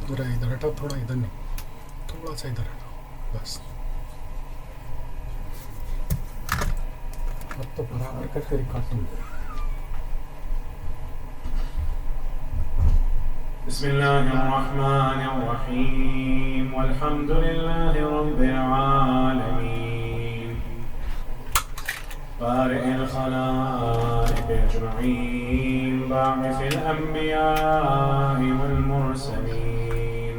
जरा इधर हटाओ, थोड़ा इधर नहीं, थोड़ा सा इधर हटाओ बस। अब तो बराबर करके रिकॉर्ड। बिस्मिल्लाहिर्रहमानिर्रहीम वल्हम्दुलिल्लाहि रब्बिल आलमीन बारि'il खलाइक़ अजमईन बा'िसिल अंबिया'i वल मुरसलीन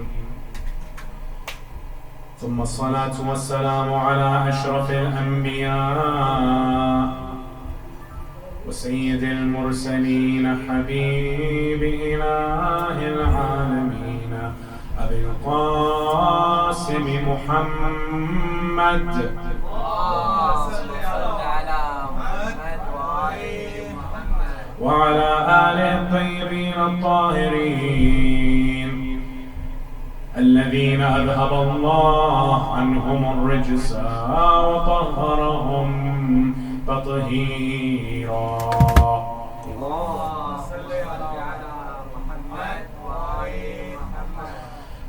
थुम्मा अस्सलातु वस्सलामु अला अशरफिल अंबिया' وسيد المرسلين حبيب إله العالمين أبي القاسم محمد وعلى آله الطيبين الطاهرين الذين أذهب الله عنهم الرجس وطهرهم تطهيرا.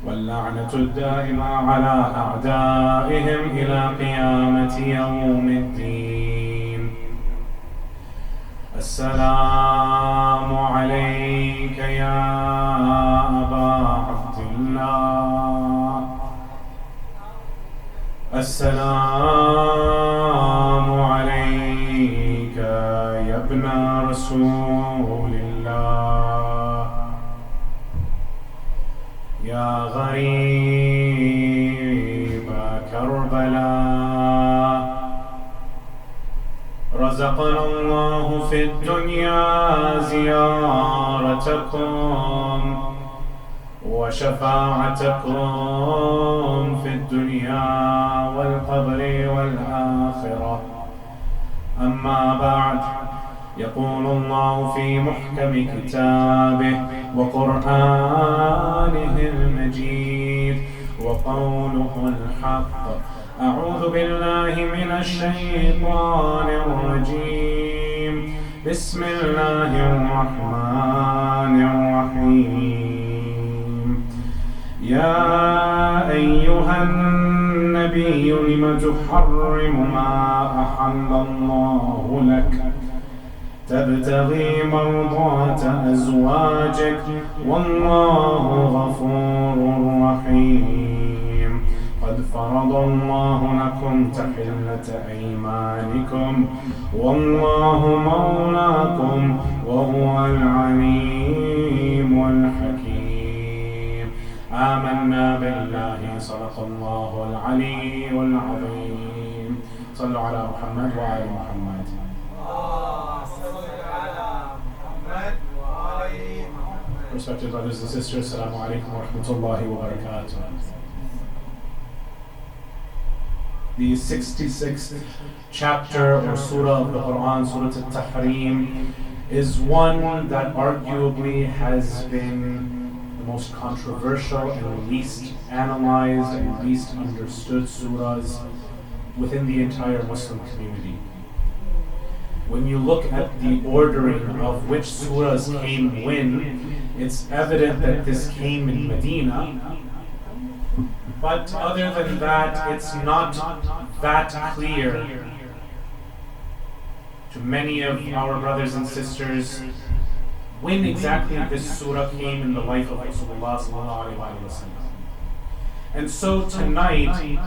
واللعنة الدائمة على أعدائهم إلى قيامة يوم الدين. السلام عليك يا أبا عبد الله. السلام عليك يا ابن رسول الله. يا غريب كربلاء رزقنا الله في الدنيا زيارتكم وشفاعتكم في الدنيا والقبر والآخرة. أما بعد، يقول الله في محكم كتابه وقرآنه المجيد وقوله الحق: أعوذ بالله من الشيطان الرجيم. بسم الله الرحمن الرحيم. يا أيها النبي لم تحرم ما أحل الله لك تبتغي مرضات أزواجك والله غفور رحيم. قد فرض الله لكم تحلة أيمانكم والله مولاكم وهو العليم الحكيم. آمنا بالله صدق الله العلي العظيم. صلوا على محمد وعلى محمد. Respected brothers and sisters, Assalamu alaikum wa rahmatullahi wa barakatuh. The 66th chapter or surah of the Quran, Surah Al-Tahrim, is one that arguably has been the most controversial and least analyzed and least understood surahs within the entire Muslim community. When you look at the ordering of which surahs came when, it's evident that this came in Medina. But other than that, it's not that clear to many of our brothers and sisters when exactly this surah came in the life of Rasulullah sallallahu alaihi wasallam. And so tonight,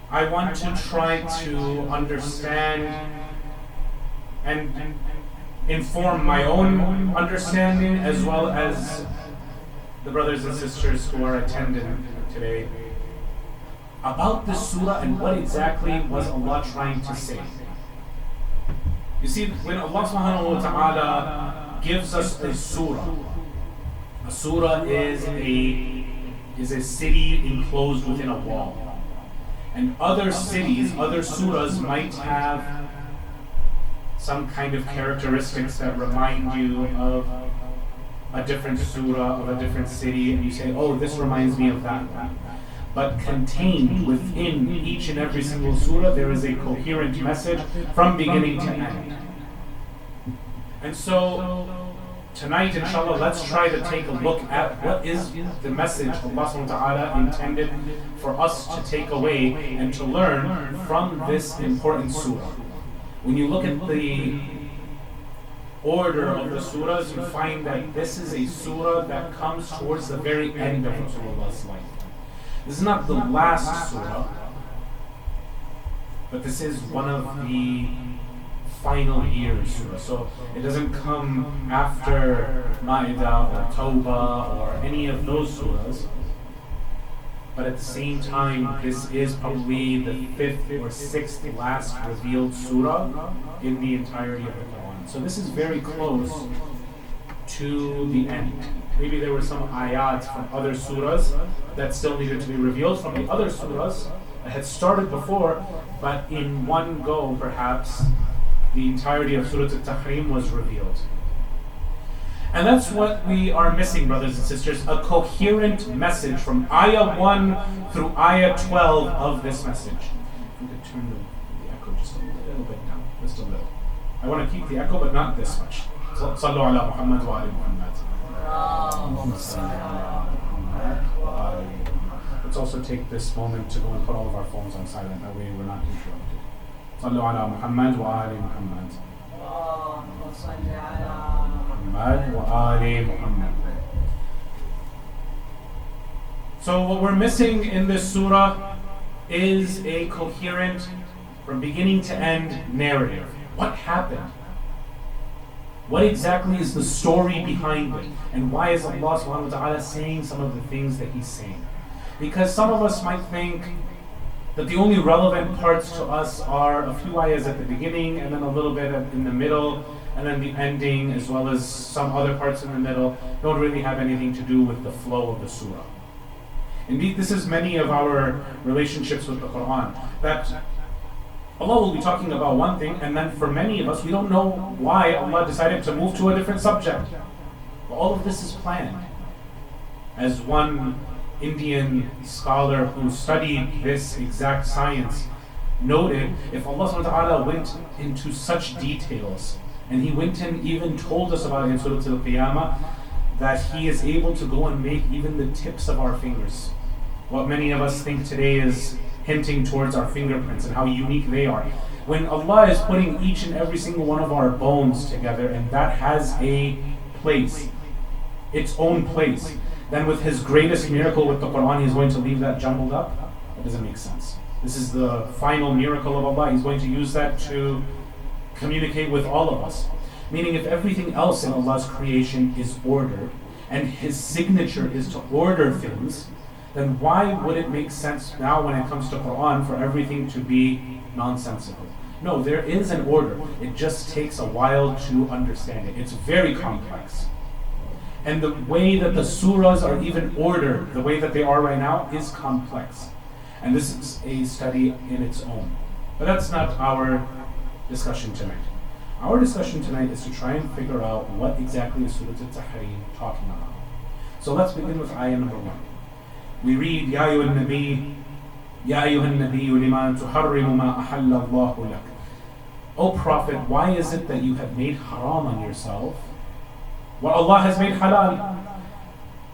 I want to try to understand and inform my own understanding as well as the brothers and sisters who are attending today about this surah and what exactly was Allah trying to say. You see, when Allah subhanahu wa ta'ala gives us a surah is a city enclosed within a wall. And other cities, other surahs might have some kind of characteristics that remind you of a different surah, of a different city, and you say, oh, this reminds me of that one. But contained within each and every single surah, there is a coherent message from beginning to end. And so, tonight, inshallah, let's try to take a look at what is the message Allah subhanahu wa ta'ala intended for us to take away and to learn from this important surah. When you look at the order of the surahs, you find that this is a surah that comes towards the very end of Rasulullah's life. This is not the last surah, but this is one of the final years surah. So it doesn't come after Ma'idah or Tawbah or any of those surahs. But at the same time, this is probably the 5th or 6th last revealed surah in the entirety of the Quran. So this is very close to the end. Maybe there were some ayat from other surahs that still needed to be revealed from the other surahs that had started before, but in one go, perhaps, the entirety of Surah Al-Tahrim was revealed. And that's what we are missing, brothers and sisters, a coherent message from Ayah 1 through Ayah 12 of this message. If we could turn the echo just a little bit down, just a little. I want to keep the echo, but not this much. Sallu ala Muhammad wa ali Muhammad. Let's also take this moment to go and put all of our phones on silent, that way we're not interrupted. Sallu ala Muhammad wa ali Muhammad. Muhammad wa ali Muhammad. So what we're missing in this surah is a coherent, from beginning to end, narrative. What happened? What exactly is the story behind it? And why is Allah subhanahu wa ta'ala saying some of the things that He's saying? Because some of us might think that the only relevant parts to us are a few ayahs at the beginning, and then a little bit in the middle, and then the ending, as well as some other parts in the middle, don't really have anything to do with the flow of the surah. Indeed, this is many of our relationships with the Quran, that Allah will be talking about one thing, and then for many of us, we don't know why Allah decided to move to a different subject. But all of this is planned. As one Indian scholar who studied this exact science noted, if Allah subhanahu wa ta'ala went into such details, and He went and even told us about it in Surah Al-Qiyamah, that He is able to go and make even the tips of our fingers. What many of us think today is hinting towards our fingerprints and how unique they are. When Allah is putting each and every single one of our bones together, and that has a place, its own place, then with His greatest miracle with the Quran, He's going to leave that jumbled up? That doesn't make sense. This is the final miracle of Allah. He's going to use that to communicate with all of us. Meaning, if everything else in Allah's creation is ordered, and His signature is to order things, then why would it make sense now when it comes to Quran for everything to be nonsensical? No, there is an order. It just takes a while to understand it. It's very complex. And the way that the surahs are even ordered, the way that they are right now, is complex. And this is a study in its own. But that's not our discussion tonight. Our discussion tonight is to try and figure out what exactly is Surah Al-Tahrim talking about. So let's begin with ayah number 1. We read, Ya ayyuhan nabiyyu lima tuharrimu ma ahalla Allahu lak. O Prophet, why is it that you have made haram on yourself what Allah has made halal?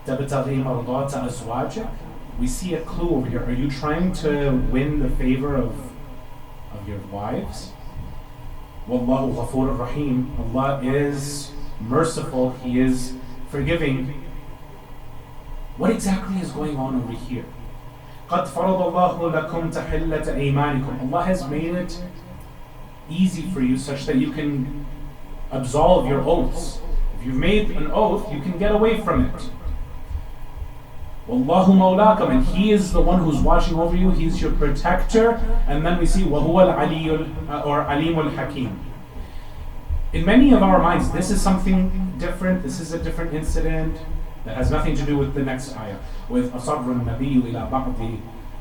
Tabtaghi mardata azwajik. We see a clue over here. Are you trying to win the favor of your wives? Wallahu ghafurur rahim. Allah is merciful. He is forgiving. What exactly is going on over here? قَدْ فَرَضَ اللَّهُ لَكُمْ تَحِلَّةَ أَيْمَانِكُمْ. Allah has made it easy for you such that you can absolve your oaths. If you've made an oath, you can get away from it. وَاللَّهُ مَوْلَاكُمْ. And He is the one who's watching over you. He's your protector. And then we see وَهُوَ الْعَلِيُّ or عَلِيمُ الْحَكِيمُ. In many of our minds, this is something different. This is a different incident that has nothing to do with the next ayah. With أَصَرَّ النَّبِيُّ إِلَى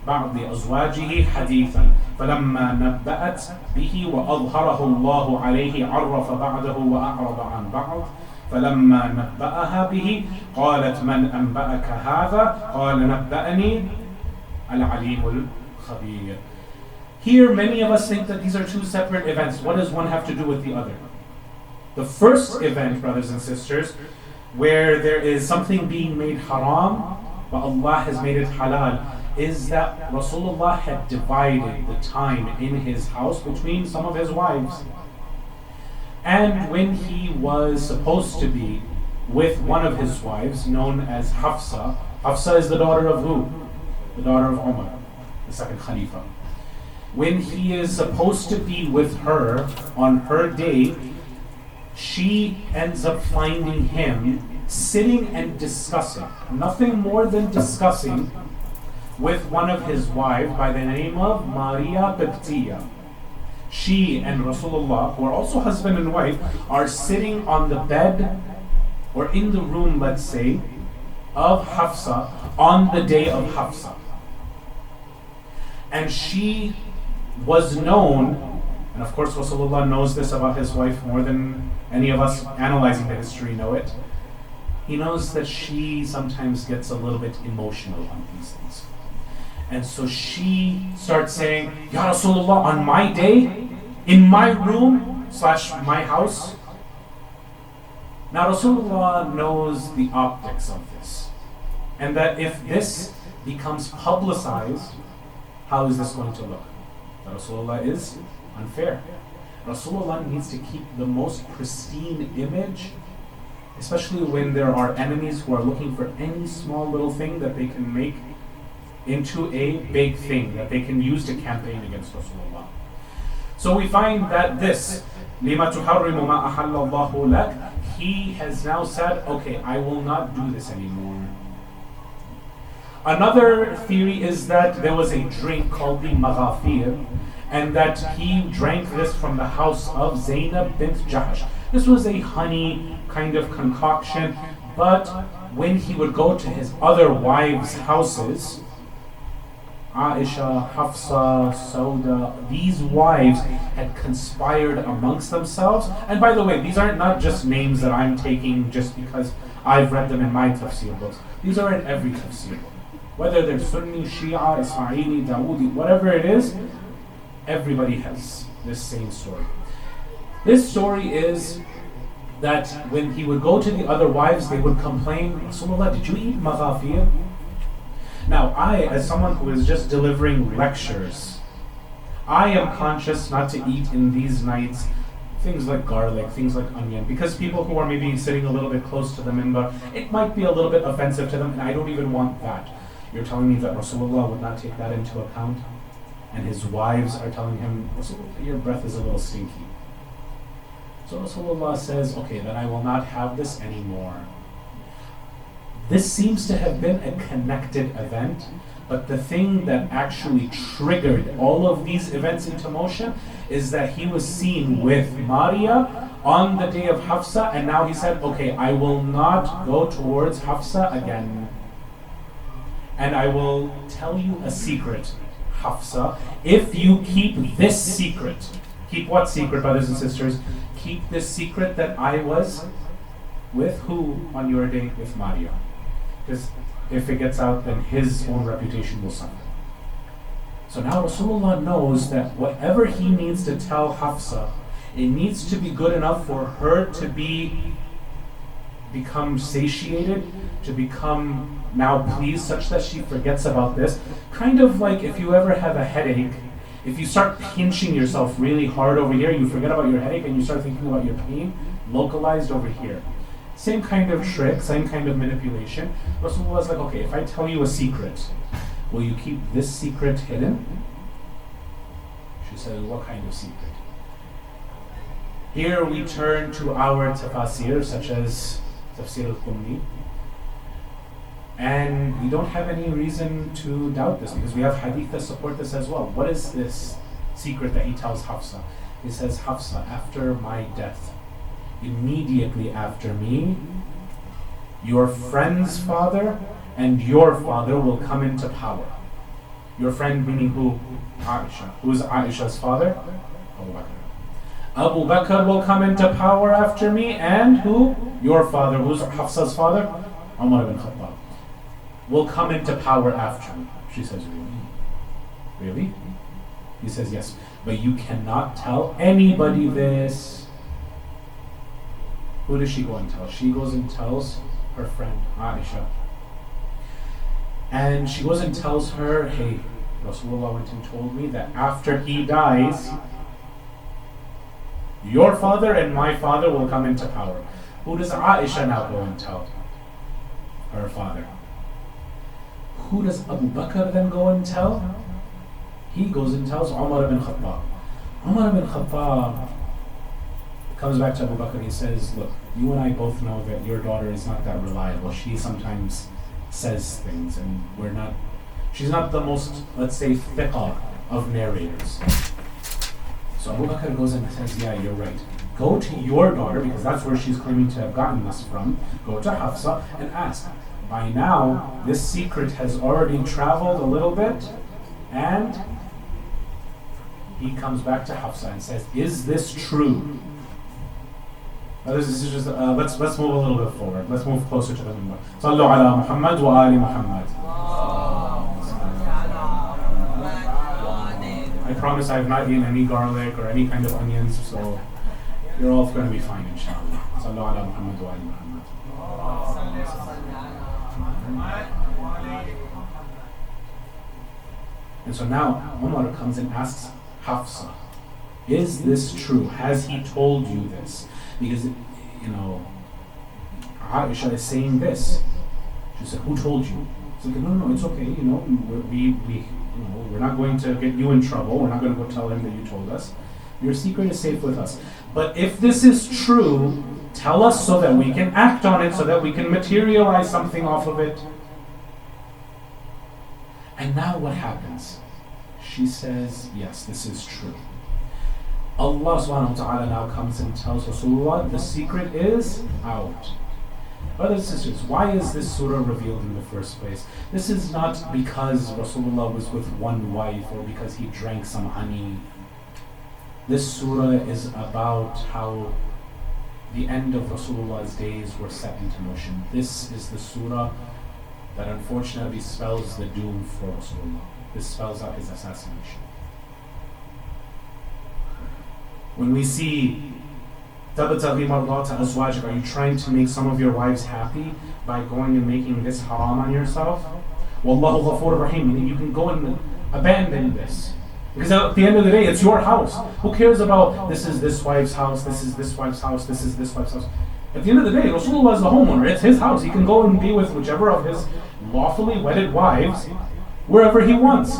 بعض أزواجه حديثا فلما نبأت به وأظهره الله عليه عرف بعده وأعرض عن بعض فلما نبأها به قالت من أنبأك هذا قال نبأني العليم الخبير. Here many of us think that these are two separate events. What does one have to do with the other? The first event, brothers and sisters, where there is something being made haram, but Allah has made it halal, is that Rasulullah had divided the time in his house between some of his wives. And when he was supposed to be with one of his wives, known as Hafsa, Hafsa is the daughter of who? The daughter of Umar, the second Khalifa. When he is supposed to be with her on her day, she ends up finding him sitting and discussing, nothing more than discussing, with one of his wives by the name of Maria Qibtiyya. She and Rasulullah, who are also husband and wife, are sitting on the bed or in the room, let's say, of Hafsa on the day of Hafsa. And she was known, and of course Rasulullah knows this about his wife more than any of us analyzing the history know it. He knows that she sometimes gets a little bit emotional on these things. And so she starts saying, Ya Rasulullah, on my day, in my room / my house. Now Rasulullah knows the optics of this. And that if this becomes publicized, how is this going to look? That Rasulullah is unfair. Rasulullah needs to keep the most pristine image, especially when there are enemies who are looking for any small little thing that they can make into a big thing that they can use to campaign against Rasulullah. So we find that this, لِمَا تُحَرِّمُ مَا أَحَلَّ اللَّهُ لَكَ, he has now said, okay, I will not do this anymore. Another theory is that there was a drink called the Maghafir, and that he drank this from the house of Zainab bint Jahsh. This was a honey kind of concoction, but when he would go to his other wives' houses, Aisha, Hafsa, Sauda, these wives had conspired amongst themselves. And by the way, these aren't not just names that I'm taking just because I've read them in my tafsir books. These are in every tafsir book. Whether they're Sunni, Shia, Ismaili, Dawoodi, whatever it is, everybody has this same story. This story is that when he would go to the other wives, they would complain, Rasulullah, did you eat maghafir? Now, I, as someone who is just delivering lectures, I am conscious not to eat in these nights things like garlic, things like onion, because people who are maybe sitting a little bit close to the minbar, it might be a little bit offensive to them, and I don't even want that. You're telling me that Rasulullah would not take that into account? And his wives are telling him, Rasulullah, your breath is a little stinky. So Rasulullah says, okay, then I will not have this anymore. This seems to have been a connected event, but the thing that actually triggered all of these events into motion is that he was seen with Maria on the day of Hafsa, and now he said, okay, I will not go towards Hafsa again. And I will tell you a secret, Hafsa, if you keep this secret. Keep what secret, brothers and sisters? Keep this secret that I was with who on your day? With Maria. Because if it gets out, then his own reputation will suffer. So now Rasulullah knows that whatever he needs to tell Hafsa, it needs to be good enough for her to become satiated, to become now pleased, such that she forgets about this. Kind of like if you ever have a headache, if you start pinching yourself really hard over here, you forget about your headache and you start thinking about your pain localized over here. Same kind of trick, same kind of manipulation. Rasulullah is like, okay, if I tell you a secret, will you keep this secret hidden? She said, what kind of secret? Here we turn to our tafasir, such as Tafsir al-Qummi. And we don't have any reason to doubt this, because we have hadith that support this as well. What is this secret that he tells Hafsa? He says, Hafsa, after my death, immediately after me, your friend's father and your father will come into power. Your friend meaning who? Aisha. Who is Aisha's father? Abu Bakr. Abu Bakr will come into power after me, and who? Your father. Who's Hafsa's father? Umar ibn Khattab. Will come into power after me. She says, really? Really? He says, yes. But you cannot tell anybody this. Who does she go and tell? She goes and tells her friend Aisha. And she goes and tells her, hey, Rasulullah went and told me that after he dies, your father and my father will come into power. Who does Aisha now go and tell? Her father. Who does Abu Bakr then go and tell? He goes and tells Umar ibn Khattab. Umar ibn Khattab comes back to Abu Bakr and he says, look, you and I both know that your daughter is not that reliable. She sometimes says things and she's not the most, let's say, thiqa of narrators. So Abu Bakr goes and says, yeah, you're right. Go to your daughter, because that's where she's claiming to have gotten this from. Go to Hafsa and ask. By now, this secret has already traveled a little bit, and he comes back to Hafsa and says, is this true? This is just, let's move a little bit forward. Let's move closer to the minbar. Sallu ala Muhammad wa ali Muhammad. I promise I have not eaten any garlic or any kind of onions, so you're all going to be fine, inshallah. Sallu ala Muhammad wa ali Muhammad. And so now Umar comes and asks Hafsa, is this true? Has he told you this? Because, Aisha is saying this. She said, who told you? It's like, no, it's okay, we're not going to get you in trouble. We're not going to go tell him that you told us. Your secret is safe with us. But if this is true, tell us so that we can act on it, so that we can materialize something off of it. And now what happens? She says, yes, this is true. Allah subhanahu wa ta'ala now comes and tells Rasulullah, the secret is out. Brothers and sisters, why is this surah revealed in the first place? This is not because Rasulullah was with one wife or because he drank some honey. This surah is about how the end of Rasulullah's days were set into motion. This is the surah that unfortunately spells the doom for Rasulullah. This spells out his assassination. When we see تَبْتَغِي مَرْضَاتَ أَزْوَاجِكَ, are you trying to make some of your wives happy by going and making this haram on yourself? وَاللَّهُ غَفُورٌ رَحِيمٌ, meaning you can go and abandon this. Because at the end of the day, it's your house. Who cares about this is this wife's house, this is this wife's house, this is this wife's house? At the end of the day, Rasulullah is the homeowner. It's his house. He can go and be with whichever of his lawfully wedded wives, wherever he wants.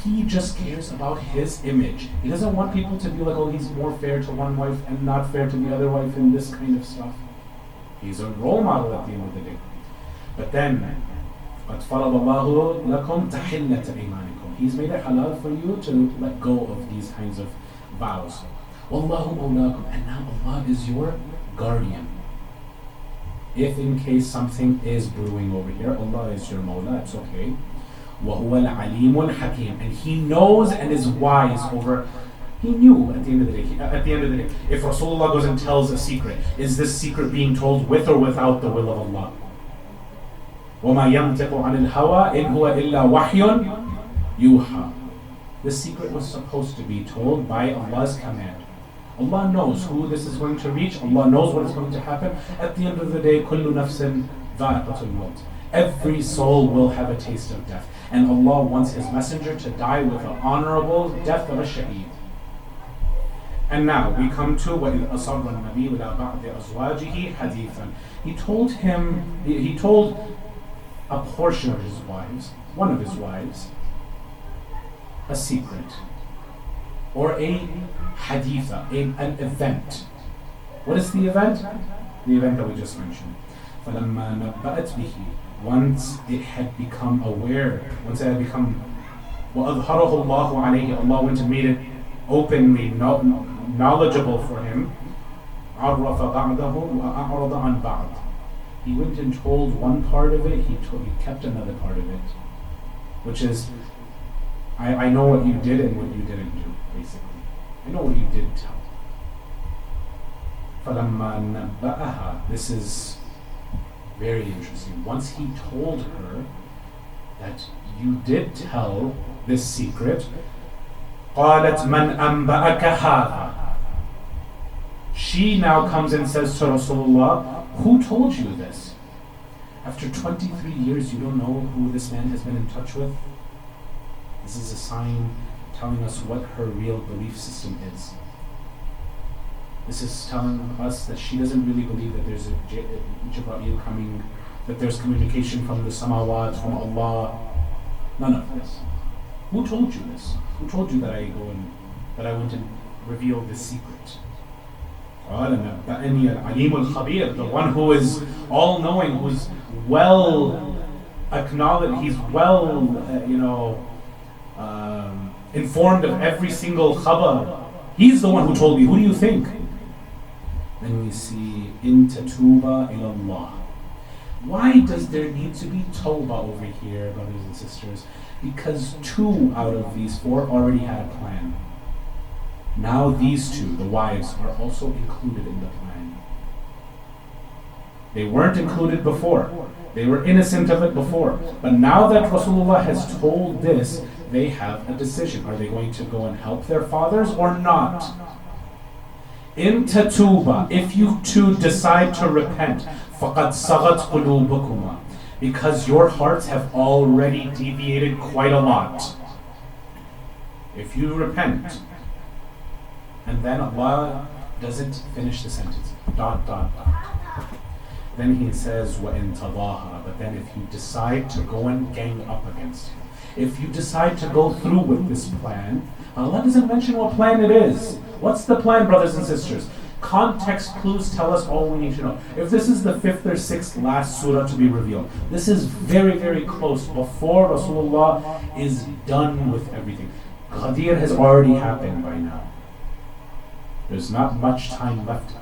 He just cares about his image. He doesn't want people to be like, oh, he's more fair to one wife and not fair to the other wife and this kind of stuff. He's a role model at the end of the day. But then, قَدْ فَرَضَ اللَّهُ لَكُمْ تَحِلَّةَ إِيمَانِكُم. He's made it halal for you to let go of these kinds of vows. وَاللَّهُ مَوْلَاكُمْ. And now Allah is your guardian. If in case something is brewing over here, Allah is your Mawla, it's okay. وَهُوَ الْعَلِيمُ الْحَكِيمُ. And He knows and is wise over. He knew at the end of the day. If Rasulullah goes and tells a secret, is this secret being told with or without the will of Allah? وَمَا يَنْطِقُ عَنِ الْهَوَىٰ إِنْ هُوَ إِلَّا وَحْيٌ يُوحَىٰ. This secret was supposed to be told by Allah's command. Allah knows who this is going to reach. Allah knows what is going to happen. At the end of the day, كُلُّ نَفْسٍ ذَائِقَةُ الْمَوْتِ. Every soul will have a taste of death. And Allah wants His messenger to die with an honorable death of a shaheed. And now we come to وَإِذْ أَصَرَّ النَّبِيُّ إِلَىٰ بَعْضِ أَزْوَاجِهِ حَدِيثًا. He told a portion of his wives, one of his wives, a secret. Or a haditha, an event. What is the event? The event that we just mentioned. فَلَمَّا نَبَّأَتْ بِهِ. Once it had become aware, once it had become وَأَظْهَرَهُ اللَّهُ عَلَيْهِ, Allah went and made it openly knowledgeable for him. عَرَّفَ بَعْدَهُ وَأَعْرَضَ عَنْ بَعْضٍ. He went and told one part of it, he kept another part of it. Which is, I know what you did and what you didn't do, basically. I know what you did tell. فَلَمَّا نَبَّأَهَا. This is very interesting. Once he told her that you did tell this secret, قَالَتْ مَنْ أَنْبَأَكَ هَذَا. She now comes and says to Rasulullah, who told you this? After 23 years, you don't know who this man has been in touch with? This is a sign telling us what her real belief system is. This is telling us that she doesn't really believe that there's a Jibreel coming, that there's communication from the samawat, from Allah. None of this. Who told you this? Who told you that I went and revealed this secret? The one who is all-knowing, who's well acknowledged, he's well, informed of every single khabar. He's the one who told me. Who do you think? Then we see, in tatuba ilallah. Why does there need to be tawbah over here, brothers and sisters? Because 2 out of these 4 already had a plan. Now these 2, the wives, are also included in the plan. They weren't included before. They were innocent of it before. But now that Rasulullah has told this, they have a decision. Are they going to go and help their fathers or not? In tatuba, if you 2 decide to repent, فَقَدْ صَغَتْ قُلُوبُكُمَا, because your hearts have already deviated quite a lot. If you repent, and then Allah doesn't finish the sentence. ... Then He says, وَإِن تَظَاهَرَ, but then if you decide to go and gang up against him, if you decide to go through with this plan, Allah doesn't mention what plan it is. What's the plan, brothers and sisters? Context clues tell us all we need to know. If this is the 5th or 6th last surah to be revealed, this is very, very close before Rasulullah is done with everything. Ghadir has already happened by now. There's not much time left.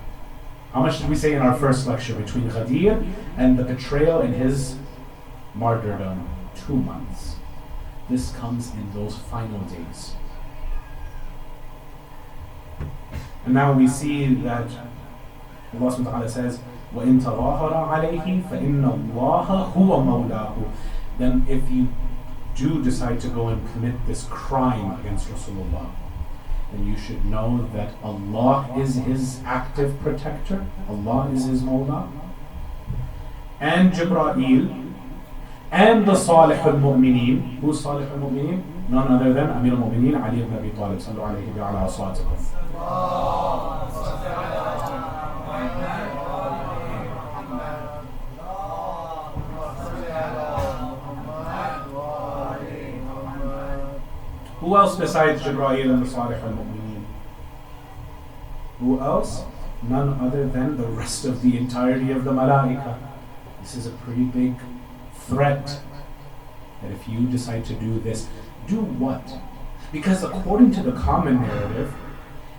How much did we say in our first lecture between Ghadir and the betrayal and his martyrdom? 2 months. This comes in those final days. And now we see that Allah subhanahu wa ta'ala says, وَإِن تَظَاهَرَ عَلَيْهِ فَإِنَّ اللَّهَ هُوَ مَوْلَاهُ. Then if you do decide to go and commit this crime against Rasulullah, then you should know that Allah is his active protector. Allah is his Mawla. And Jibreel, and the Salih al-Mu'mineen. Who's Salih al-Mu'mineen? None other than Amir al-Mu'mineen, Ali ibn Abi Talib. Sallu alayhi wa ala aswatikum. Who else besides Jibreel and the Salih al-Mu'mineen? Who else? None other than the rest of the entirety of the Malaika. This is a pretty big threat that if you decide to do this, do what? Because according to the common narrative,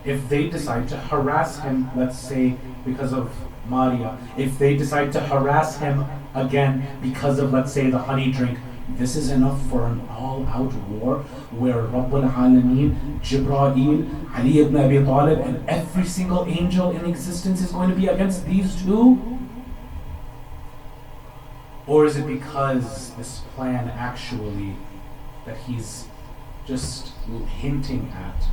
if they decide to harass him, let's say because of Maria, if they decide to harass him again because of, let's say, the honey drink, this is enough for an all-out war where Rabbul Alameen, Jibreel, Ali ibn Abi Talib, and every single angel in existence is going to be against these 2? Or is it because this plan actually that he's just hinting at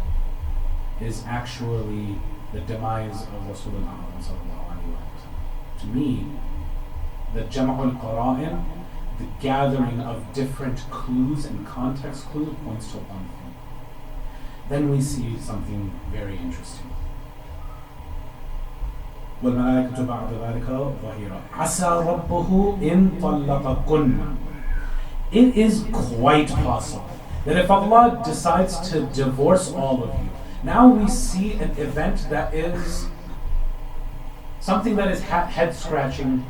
is actually the demise of Rasulullah sallallahu alaihi wasallam? To me, the Jama'ul Qara'in, the gathering of different clues and context clues, points to one thing. Then we see something very interesting. وَالْمَلَائِكَةُ بَعْدَ ذَلِكَ ظَهِيرًا عَسَى رَبُّهُ إِن طَلَّقَكُنَّ. It is quite possible that if Allah decides to divorce all of you, now we see an event that is something that is head-scratching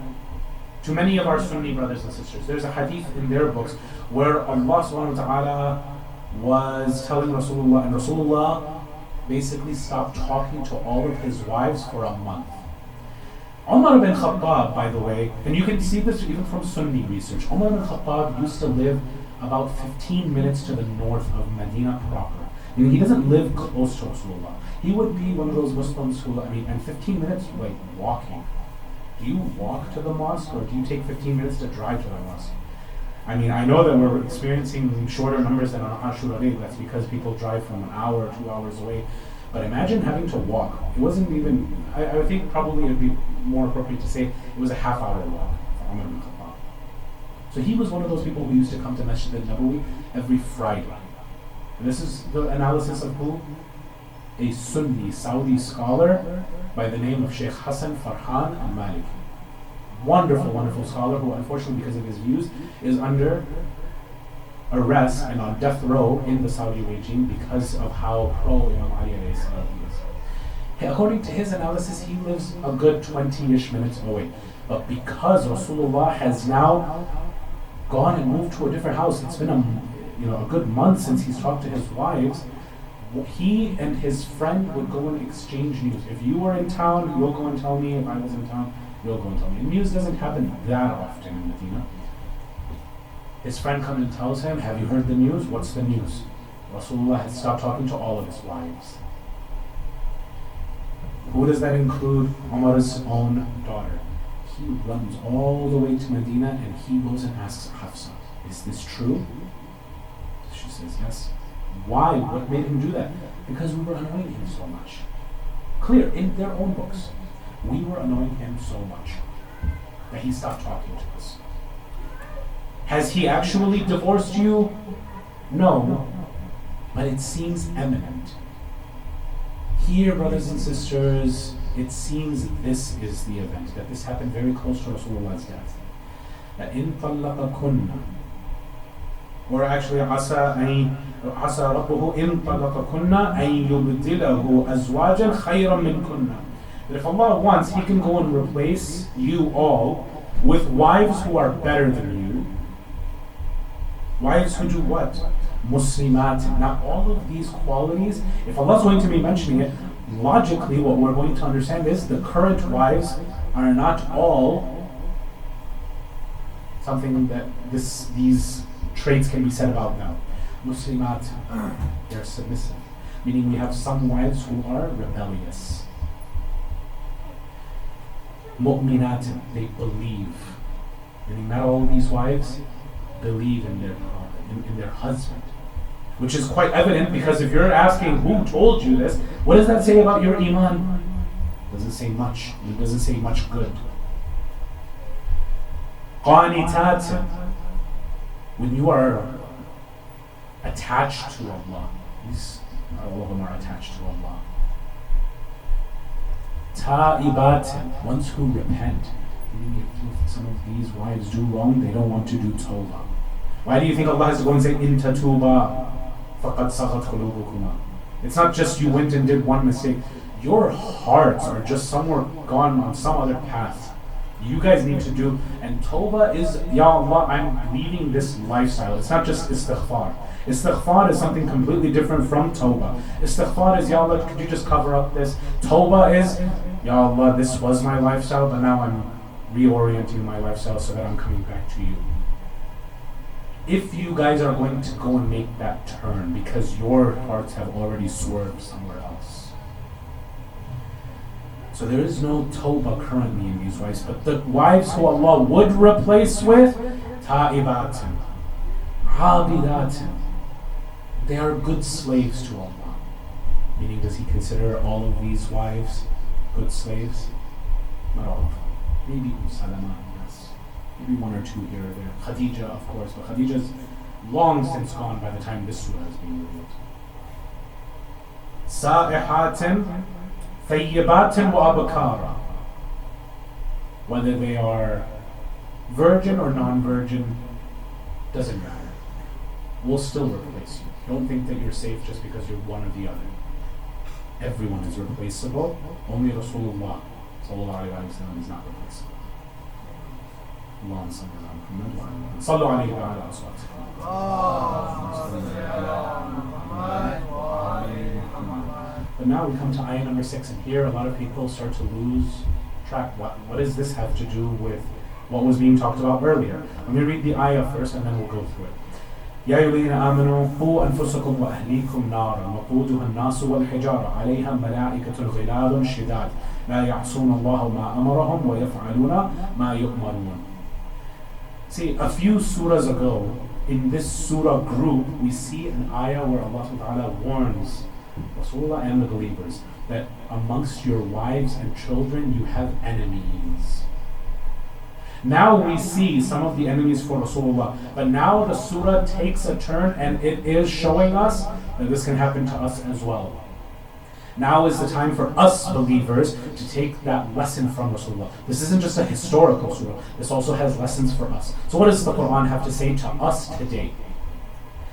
to many of our Sunni brothers and sisters. There's a hadith in their books where Allah subhanahu wa ta'ala was telling Rasulullah, and Rasulullah basically stopped talking to all of his wives for a month. Umar ibn Khattab, by the way, and you can see this even from Sunni research, Umar ibn Khattab used to live about 15 minutes to the north of Medina proper. I mean, he doesn't live close to Rasulullah. He would be one of those Muslims who, and 15 minutes, like walking. Do you walk to the mosque or do you take 15 minutes to drive to the mosque? I mean, I know that we're experiencing shorter numbers than on Ashura Day. That's because people drive from an hour or 2 hours away. But imagine having to walk. It wasn't even, I think probably it would be more appropriate to say it was a half-hour walk for Umar ibn Khattab. So he was one of those people who used to come to Masjid al-Nabawi every Friday. And this is the analysis of who? A Sunni Saudi scholar by the name of Sheikh Hassan Farhan al-Maliki. Wonderful, wonderful scholar who unfortunately because of his views is under arrest and on death row in the Saudi regime because of how pro Imam Ali alayhi salam he is. According to his analysis, he lives a good 20-ish minutes away. But because Rasulullah has now gone and moved to a different house, it's been a good month since he's talked to his wives, he and his friend would go and exchange news. If you were in town, you'll go and tell me. If I was in town, you'll go and tell me. And news doesn't happen that often in Medina. His friend comes and tells him, have you heard the news? What's the news? Rasulullah had stopped talking to all of his wives. Who does that include? Umar's own daughter. He runs all the way to Medina and he goes and asks Hafsa, is this true? She says yes. Why? What made him do that? Because we were annoying him so much. Clear, in their own books. We were annoying him so much that he stopped talking to us. Has he actually divorced you? No, but it seems imminent. Here, brothers and sisters, it seems this is the event, that this happened very close to Rasulullah's death. That in طَلَّقَكُنَّ, or actually عَسَى رَبُّهُ إِن طَلَّقَكُنَّ أَن يُبْدِلَهُ أَزْوَاجًا خَيْرًا مِنْكُنَّ. That if Allah wants, He can go and replace you all with wives who are better than you. Wives who do what? Muslimat. Now all of these qualities, if Allah's going to be mentioning it, logically what we're going to understand is the current wives are not all something that these traits can be said about now. Muslimat, they're submissive. Meaning we have some wives who are rebellious. Mu'minat, they believe. Meaning not all these wives believe in their husband. Which is quite evident because if you're asking who told you this, what does that say about your iman? It doesn't say much. It doesn't say much good. Qanitat, when you are attached to Allah, not all of them are attached to Allah. Ta'ibat, ones who repent. If some of these wives do wrong, they don't want to do tawbah. Why do you think Allah has to go and say, In tatuba faqad saghat qulubukuma? It's not just you went and did one mistake. Your hearts are just somewhere gone on some other path. You guys need to do, and tawbah is, Ya Allah, I'm leaving this lifestyle. It's not just istighfar. Istighfar is something completely different from tawbah. Istighfar is, Ya Allah, could you just cover up this? Tawbah is, Ya Allah, this was my lifestyle, but now I'm reorienting my lifestyle so that I'm coming back to you. If you guys are going to go and make that turn because your hearts have already swerved somewhere else. So there is no tawbah currently in these wives, but the wives who Allah would replace with ta'ibatin, abidatin, they are good slaves to Allah. Meaning, does He consider all of these wives good slaves? Not all of them. Maybe Salama, yes. Maybe one or two here or there. Khadija, of course, but Khadija's long since gone by the time this surah is being revealed. Sa'ihatin, thayyibatin wa abakara. Whether they are virgin or non-virgin, doesn't matter. We'll still replace you. Don't think that you're safe just because you're one or the other. Everyone is replaceable. Only Rasulullah sallallahu alayhi wa sallam is not replaceable. Allahumma salli ala Muhammad wa ala sallu alayhi wa ala aswatihi. But now we come to ayah number 6, and here a lot of people start to lose track. What does this have to do with what was being talked about earlier? Let me read the ayah first and then we'll go through it. يا أيها الذين آمنوا قوا أنفسكم وأهليكم نارا وقودها الناس والحجارة عليها ملائكة غلاظ شداد لا يعصون الله ما أمرهم ويفعلون ما يؤمرون. See, a few surahs ago, in this surah group, we see an ayah where Allah subhanahu wa ta'ala warns Rasulullah and the believers, that amongst your wives and children you have enemies. Now we see some of the enemies for Rasulullah, but now the surah takes a turn and it is showing us that this can happen to us as well. Now is the time for us believers to take that lesson from Rasulullah. This isn't just a historical surah, this also has lessons for us. So what does the Quran have to say to us today?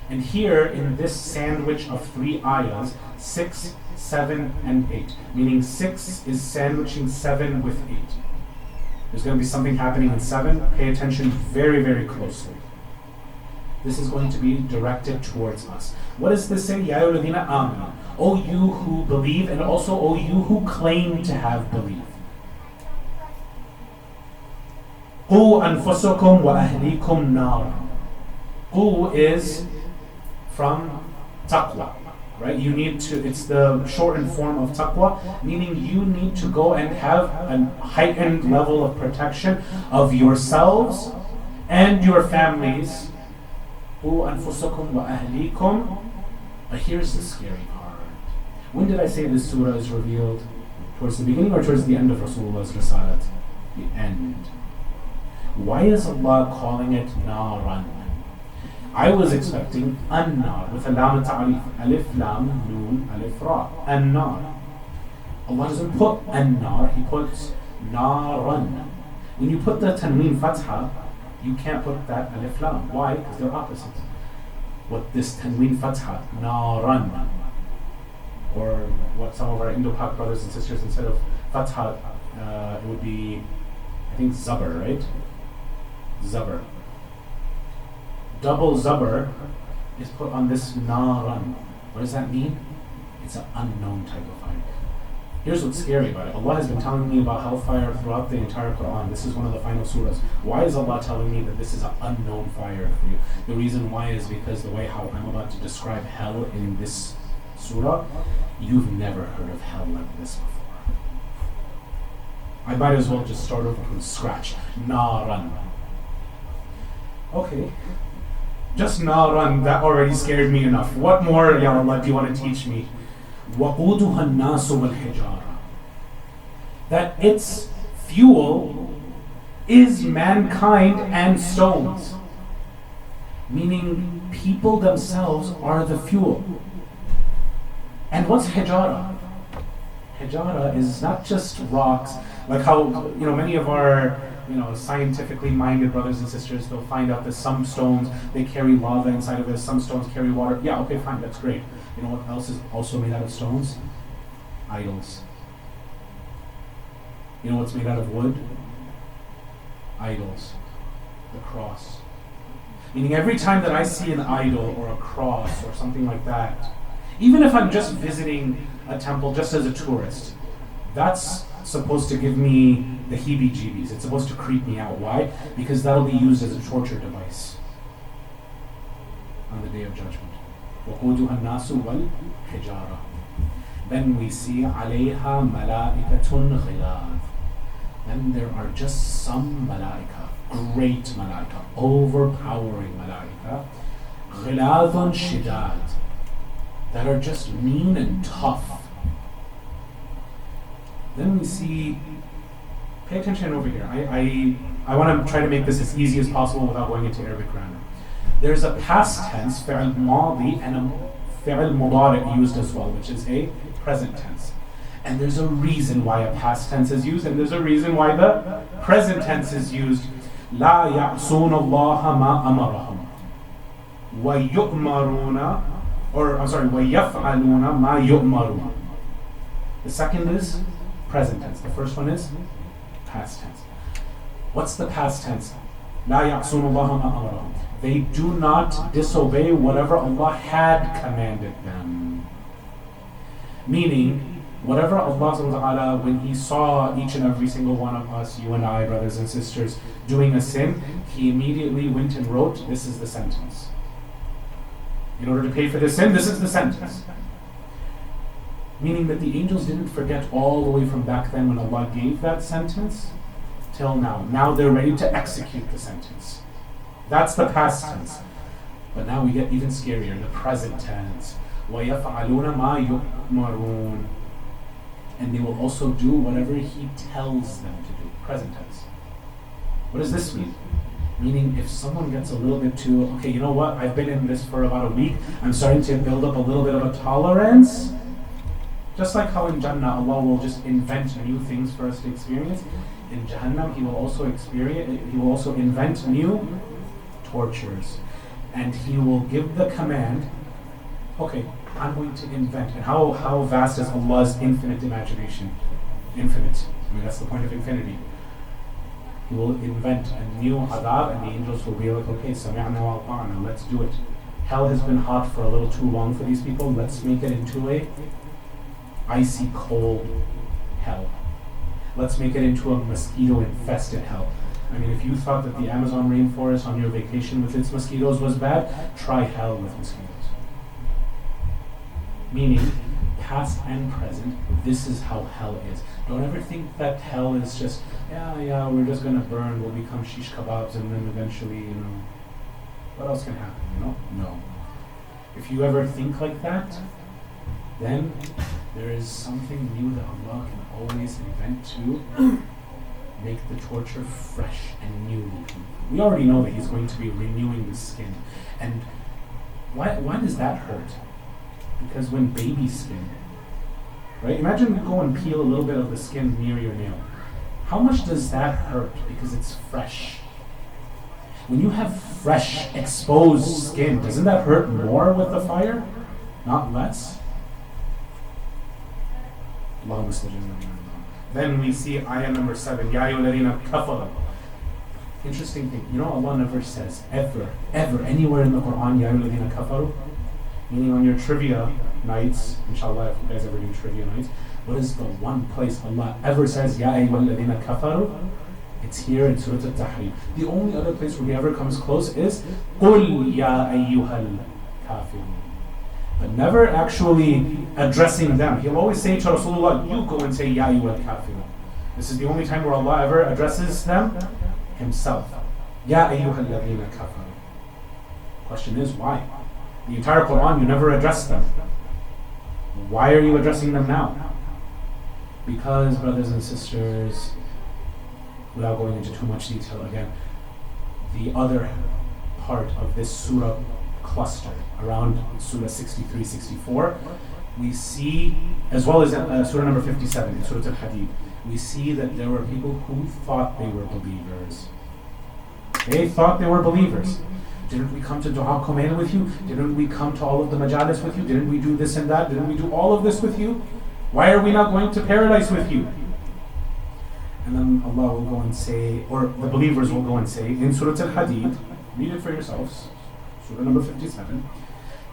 And here in this sandwich of 3 ayahs, 6, 7, and 8, meaning 6 is sandwiching 7 with 8. There's going to be something happening in 7. Pay attention very, very closely. This is going to be directed towards us. What does this say? Ya ayyuhalladhina amanu. O you who believe, and also O you who claim to have believed. Qu anfusakum wa ahlikum nara. Qu is from taqwa. Right? You need to, it's the shortened form of taqwa, meaning you need to go and have a heightened level of protection of yourselves and your families. Qu anfusakum wa ahlikum. But here's the scary part. When did I say this surah is revealed? Towards the beginning or towards the end of Rasulullah's Risalat? The end. Why is Allah calling it naran? I was expecting an-nar with a lam ta'arif, alif lam noon alif ra, an-nar. Allah doesn't put an-nar, He puts naran. When you put the tanween fatha, you can't put that alif lam. Why? Because they're opposites. What this tanween fatha, naran, or what some of our Indo-Pak brothers and sisters, instead of fatha, it would be, I think, zabar, right? Zabar. Double zabar is put on this naran. What does that mean? It's an unknown type of fire. Here's what's scary about it. Allah has been telling me about hellfire throughout the entire Quran. This is one of the final surahs. Why is Allah telling me that this is an unknown fire for you? The reason why is because the way how I'm about to describe hell in this surah, you've never heard of hell like this before. I might as well just start over from scratch. Naran. Okay. Just naran, that already scared me enough. What more, Ya Allah, do you want to teach me? وَقُودُهَا النَّاسُ وَالْحِجَارَةُ. That its fuel is mankind and stones. Meaning, people themselves are the fuel. And what's hijara? Hijara is not just rocks, like how, many of our scientifically minded brothers and sisters, they'll find out that some stones, they carry lava inside of it, some stones carry water. Yeah, okay, fine, that's great. You know what else is also made out of stones? Idols. You know what's made out of wood? Idols. The cross. Meaning every time that I see an idol or a cross or something like that, even if I'm just visiting a temple just as a tourist, that's supposed to give me the heebie-jeebies. It's supposed to creep me out. Why? Because that'll be used as a torture device on the Day of Judgment. وَقُودُهَا النَّاسُ وَالْحِجَارَةُ. Then we see عَلَيْهَا مَلَائِكَةٌ غِلَاظٌ. Then there are just some malaika, great malaika, overpowering malaika, غِلَاظٌ شِدَادٌ, that are just mean and tough. Then we see, pay attention over here. I want to try to make this as easy as possible without going into Arabic grammar. There's a past tense, fi'al madi, and a fi'al mudari used as well, which is a present tense. And there's a reason why a past tense is used, and there's a reason why the present tense is used. لا يعصون الله ما أمرهم ويؤمرون, ويفعلون ما يؤمرون. The second is present tense. The first one is past tense. What's the past tense? لا يعصون الله ما أمرهم. They do not disobey whatever Allah had commanded them. Meaning, whatever Allah subhanahu wa ta'ala, when He saw each and every single one of us, you and I, brothers and sisters, doing a sin, He immediately went and wrote, this is the sentence. In order to pay for this sin, this is the sentence. Meaning that the angels didn't forget all the way from back then when Allah gave that sentence till now. Now they're ready to execute the sentence. That's the past tense. But now we get even scarier, the present tense. وَيَفْعَلُونَ مَا يُؤْمَرُونَ. And they will also do whatever He tells them to do. Present tense. What does this mean? Meaning, if someone gets a little bit too, okay, you know what, I've been in this for about a week, I'm starting to build up a little bit of a tolerance. Just like how in Jannah, Allah will just invent new things for us to experience. In Jahannam, He will also invent new tortures. And He will give the command, okay, I'm going to invent. And how vast is Allah's infinite imagination? Infinite. I mean, that's the point of infinity. He will invent a new adab, and the angels will be like, okay, sami'na wa ata'na, let's do it. Hell has been hot for a little too long for these people, let's make it into a icy cold hell. Let's make it into a mosquito-infested hell. I mean, if you thought that the Amazon rainforest on your vacation with its mosquitoes was bad, try hell with mosquitoes. Meaning, past and present, this is how hell is. Don't ever think that hell is just, yeah, we're just going to burn, we'll become shish kebabs, and then eventually, what else can happen, No. If you ever think like that, then there is something new that Allah can always invent to make the torture fresh and new looking. We already know that He's going to be renewing the skin. And why does that hurt? Because when baby skin, right? Imagine you go and peel a little bit of the skin near your nail. How much does that hurt? Because it's fresh. When you have fresh, exposed skin, doesn't that hurt more with the fire? Not less? Then we see ayah number 7. Ya ayyuhalladhina kafaru. Interesting thing. Allah never says ever, anywhere in the Quran, Ya ayyuhalladhina kafaru. Meaning on your trivia nights, inshallah, if you guys ever do trivia nights, what is the one place Allah ever says Ya ayyuhalladhina kafaru? It's here in Surah Al-Tahrim. The only other place where He ever comes close is قُلْ يَا أَيُّهَا الْكَافِرُونَ. But never actually addressing them. He'll always say to Rasulullah, you go and say Ya ayyuhal kafirun. This is the only time where Allah ever addresses them Himself. Ya ayyuhal ladhina kafaru. Question is, why? The entire Quran, you never address them. Why are you addressing them now? Because, brothers and sisters, without going into too much detail again, the other part of this surah cluster around Surah 63, 64, we see, as well as Surah number 57 in Surah Al-Hadid, we see that there were people who thought they were believers. They thought they were believers. Didn't we come to Dua Kumail with you? Didn't we come to all of the majalis with you? Didn't we do this and that? Didn't we do all of this with you? Why are we not going to paradise with you? And then Allah will go and say, or the believers will go and say, in Surah Al-Hadid, read it for yourselves, Surah number 57,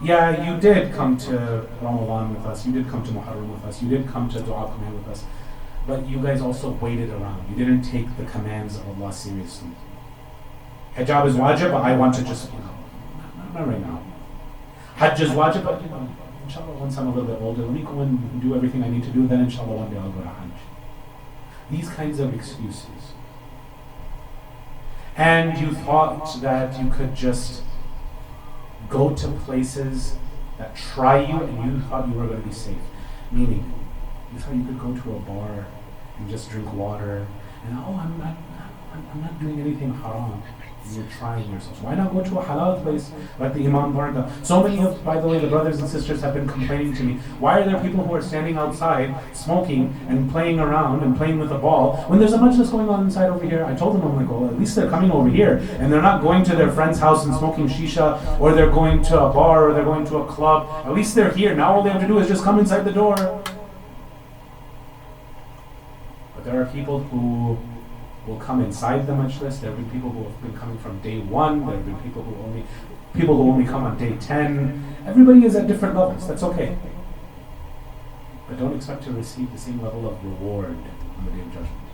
yeah, you did come to Ramadan with us, you did come to Muharram with us, you did come to Dua Kumail with us, but you guys also waited around. You didn't take the commands of Allah seriously. Hijab is wajib, but I want to just, not right now. Hajj is wajib, but inshallah once I'm a little bit older, let me go and do everything I need to do, then inshallah one day I'll go to Hajj. These kinds of excuses. And you thought that you could just go to places that try you and you thought you were going to be safe. Meaning, you thought you could go to a bar and just drink water and I'm not doing anything haram. You're trying yourselves. Why not go to a halal place like the Imam Barga? So many of, by the way, the brothers and sisters have been complaining to me. Why are there people who are standing outside smoking and playing around and playing with a ball when there's a majlis going on inside over here? I told them, I'm like, well, at least they're coming over here and they're not going to their friend's house and smoking shisha, or they're going to a bar, or they're going to a club. At least they're here. Now all they have to do is just come inside the door. But there are people who will come inside the majlis. There have been people who have been coming from day 1. There have been people who only come on day 10. Everybody is at different levels. That's okay. But don't expect to receive the same level of reward on the Day of Judgment.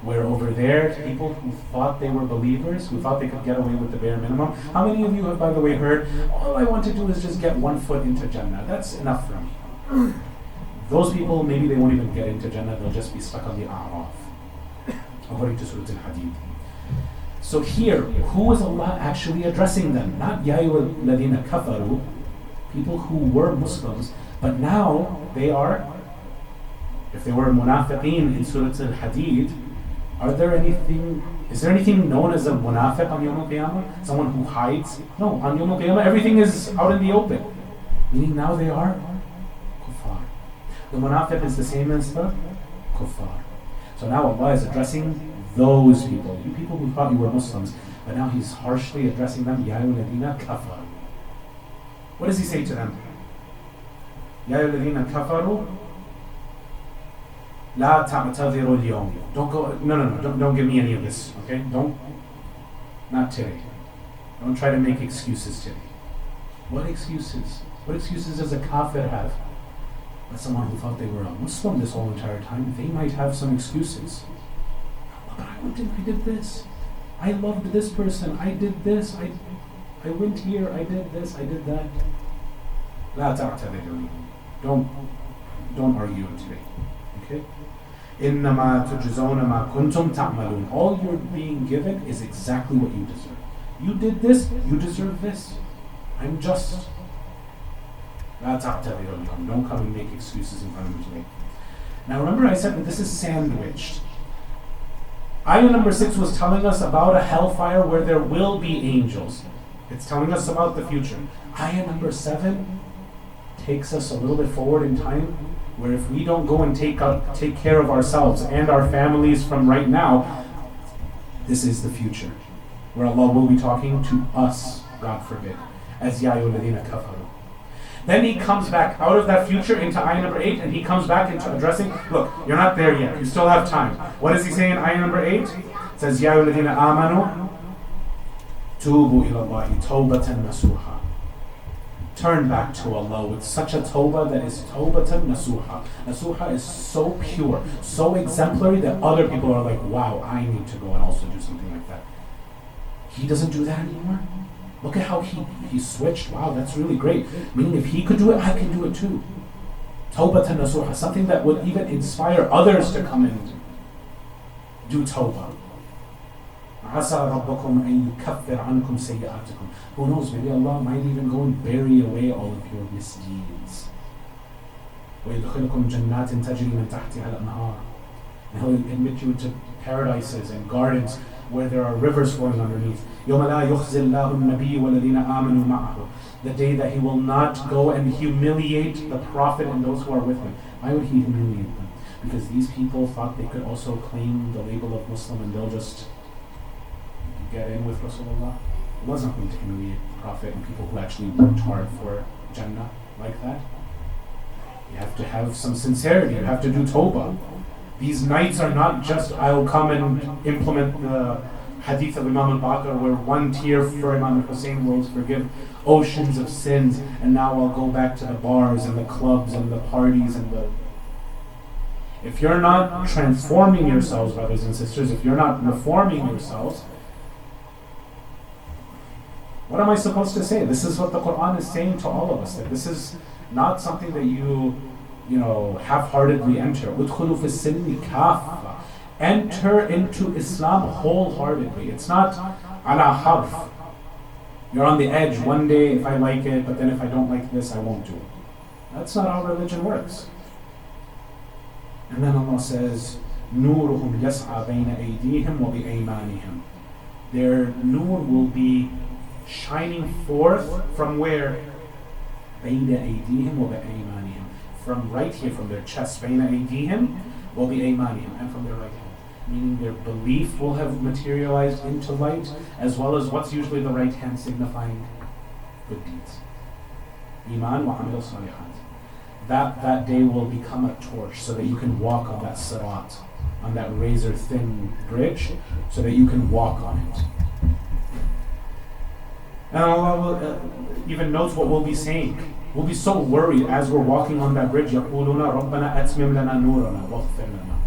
Where over there, people who thought they were believers, who thought they could get away with the bare minimum. How many of you have, by the way, heard, all I want to do is just get 1 foot into Jannah. That's enough for me. Those people, maybe they won't even get into Jannah. They'll just be stuck on the A'raf. According to Surah Al-Hadid. So here, who is Allah actually addressing them? Not Ya ayyuhalladhina kafaru, People who were Muslims, but now they are, if they were munafiqeen in Surah Al-Hadid, is there anything known as a munafiq on Yawm al-Qiyamah? Someone who hides? No, on Yawm al-Qiyamah everything is out in the open. Meaning now they are kuffar. The munafiq is the same as the kuffar. So now Allah is addressing those people, you people who thought you were Muslims, but now He's harshly addressing them, Ya ayyuhalladhina kafaru. What does He say to them? Ya ayyuhalladhina kafaru la ta'tadhiru al-yawm. Don't go, no, don't give me any of this, okay? Not today. Don't try to make excuses today. What excuses? What excuses does a kafir have? But someone who thought they were a Muslim this whole entire time, they might have some excuses. But I did this. I loved this person. I did this. I went here. I did this. I did that. لا تعتذروا. Don't argue today. Okay? إنما تجزون ما كنتم تعملون. All you're being given is exactly what you deserve. You did this. You deserve this. I'm just. لا تعتذروا. Don't come and make excuses in front of me today. Now remember, I said that this is sandwiched. Ayah number 6 was telling us about a hellfire where there will be angels. It's telling us about the future. Ayah number 7 takes us a little bit forward in time, where if we don't go and take care of ourselves and our families from right now, this is the future, where Allah will be talking to us, God forbid, as Ya ayyuhalladhina kafaru. Then He comes back out of that future into ayah number 8, and He comes back into addressing, look, you're not there yet, you still have time. What does He say in ayah number 8? It says, Ya ayyuhalladhina amanu tubu ila Allahi tawbatan nasuha. Turn back to Allah with such a tawbah that is tawbatan nasuha. Nasuha is so pure, so exemplary that other people are like, wow, I need to go and also do something like that. He doesn't do that anymore. Look at how he switched. Wow, that's really great. Meaning if He could do it, I can do it too. Tawbatan nasuha, something that would even inspire others to come and do tawbah. عَسَى رَبَّكُمْ أَن يُكَفِّرْ عَنْكُمْ سَيِّئَاتِكُم. Who knows, maybe Allah might even go and bury away all of your misdeeds. وَيَدْخِلُكُمْ جَنَّاتٍ تَجْرِي مِن تَحْتِهَا الْأَنْهَارُ. And He'll admit you to paradises and gardens where there are rivers flowing underneath. يَوْمَ لَا يُخْزِي اللَّهُ النَّبِيَّ وَالَّذِينَ آمَنُوا مَعَهُ. The day that He will not go and humiliate the Prophet and those who are with him. Why would He humiliate them? Because these people thought they could also claim the label of Muslim and they'll just get in with Rasulullah. Allah is not going to humiliate the Prophet and people who actually worked hard for Jannah like that. You have to have some sincerity. You have to do tawbah. These nights are not just, I'll come and implement the hadith of Imam al-Baqir where one tear for Imam al-Hussein will forgive oceans of sins, and now I'll go back to the bars and the clubs and the parties and the... If you're not transforming yourselves, brothers and sisters, if you're not reforming yourselves, what am I supposed to say? This is what the Quran is saying to all of us, that this is not something that you half-heartedly enter. Udkhulu fi silmi kaffa. Enter into Islam wholeheartedly. It's not ala harf. You're on the edge. One day if I like it, but then if I don't like this, I won't do it. That's not how religion works. And then Allah says, Nuruhum yas'a bayna aydihim wa bi-aymanihim. Their nur will be shining forth from where? Bayna aydihim wa bi-aymanihim. From right here, from their chest, bayna aydihim wa bi-aymanihim, and from their right hand. Meaning their belief will have materialized into light, as well as what's usually the right hand signifying good deeds. Iman wa amil salihat. That day will become a torch so that you can walk on that sirat, on that razor thin bridge, so that you can walk on it. And Allah will, even notes what we'll be saying. We'll be so worried as we're walking on that bridge. يَقُولُونَ رَبَّنَا أَتْمِمْ لَنَا نُورَنَا وَاغْفِرْ لَنَا.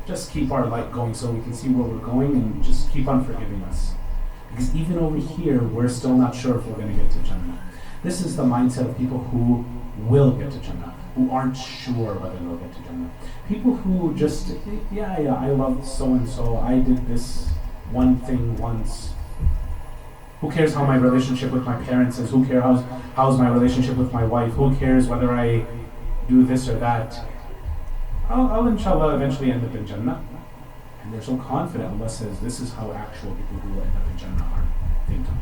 Just keep our light going so we can see where we're going, and just keep on forgiving us. Because even over here, we're still not sure if we're going to get to Jannah. This is the mindset of people who will get to Jannah, who aren't sure whether they'll get to Jannah. People who just, yeah, I love so-and-so, I did this one thing once. Who cares how my relationship with my parents is? Who cares how's my relationship with my wife? Who cares whether I do this or that? I'll inshallah eventually end up in Jannah. And they're so confident. Allah says this is how actual people who will end up in Jannah are thinking.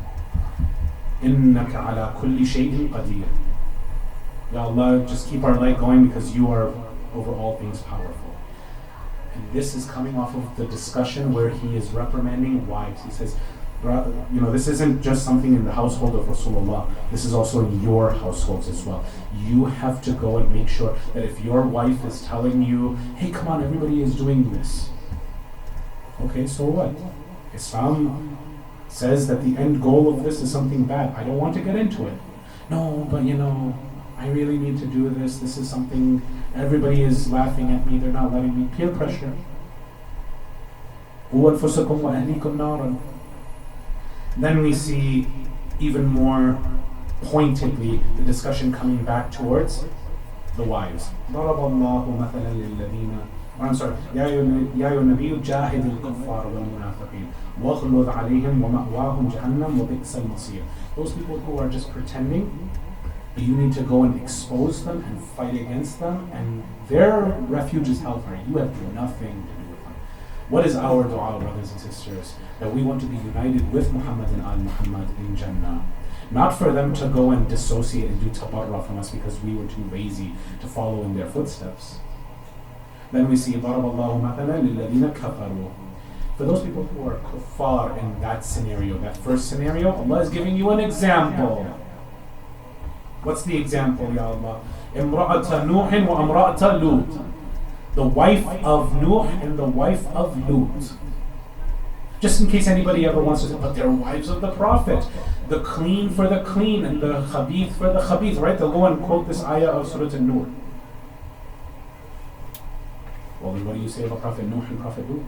إِنَّكَ عَلَى كُلِّ شَيْءٍ قَدِيرٍ. Ya Allah, just keep our light going because you are over all things powerful. And this is coming off of the discussion where he is reprimanding wives. He says, this isn't just something in the household of Rasulullah. This is also in your households as well. You have to go and make sure that if your wife is telling you, hey, come on, everybody is doing this. Okay, so what? Islam says that the end goal of this is something bad. I don't want to get into it. No, but I really need to do this. This is something, everybody is laughing at me. They're not letting me. Peer pressure. وَأَنفُسَكُمْ وَأَهْلِيكُمْ نَارًا. Then we see even more pointedly the discussion coming back towards the wives. ضرب الله مثلا للذين يا أيها النبي جاهد الكفار والمنافقين واغلظ عليهم ومأواهم جهنم وبئس المصير. Those people who are just pretending, you need to go and expose them and fight against them, and their refuge is hellfire. You have nothing to do with them. What is our dua, brothers and sisters? That we want to be united with Muhammad and al-Muhammad in Jannah. Not for them to go and dissociate and do tabarra from us because we were too lazy to follow in their footsteps. Then we see ضَرَبَ اللَّهُ مَثَلًا لِلَّذِينَ كَفَرُوا. For those people who are kuffar in that scenario, that first scenario, Allah is giving you an example. What's the example, Ya Allah? امرأة نوح وامرأة لوط. The wife of Nuh and the wife of Lut. Just in case anybody ever wants to say, but they're wives of the Prophet. The clean for the clean and the khabith for the khabith, right? They'll go and quote this ayah of Surah An-Nur. Well, then what do you say about Prophet Nuh and Prophet Lut?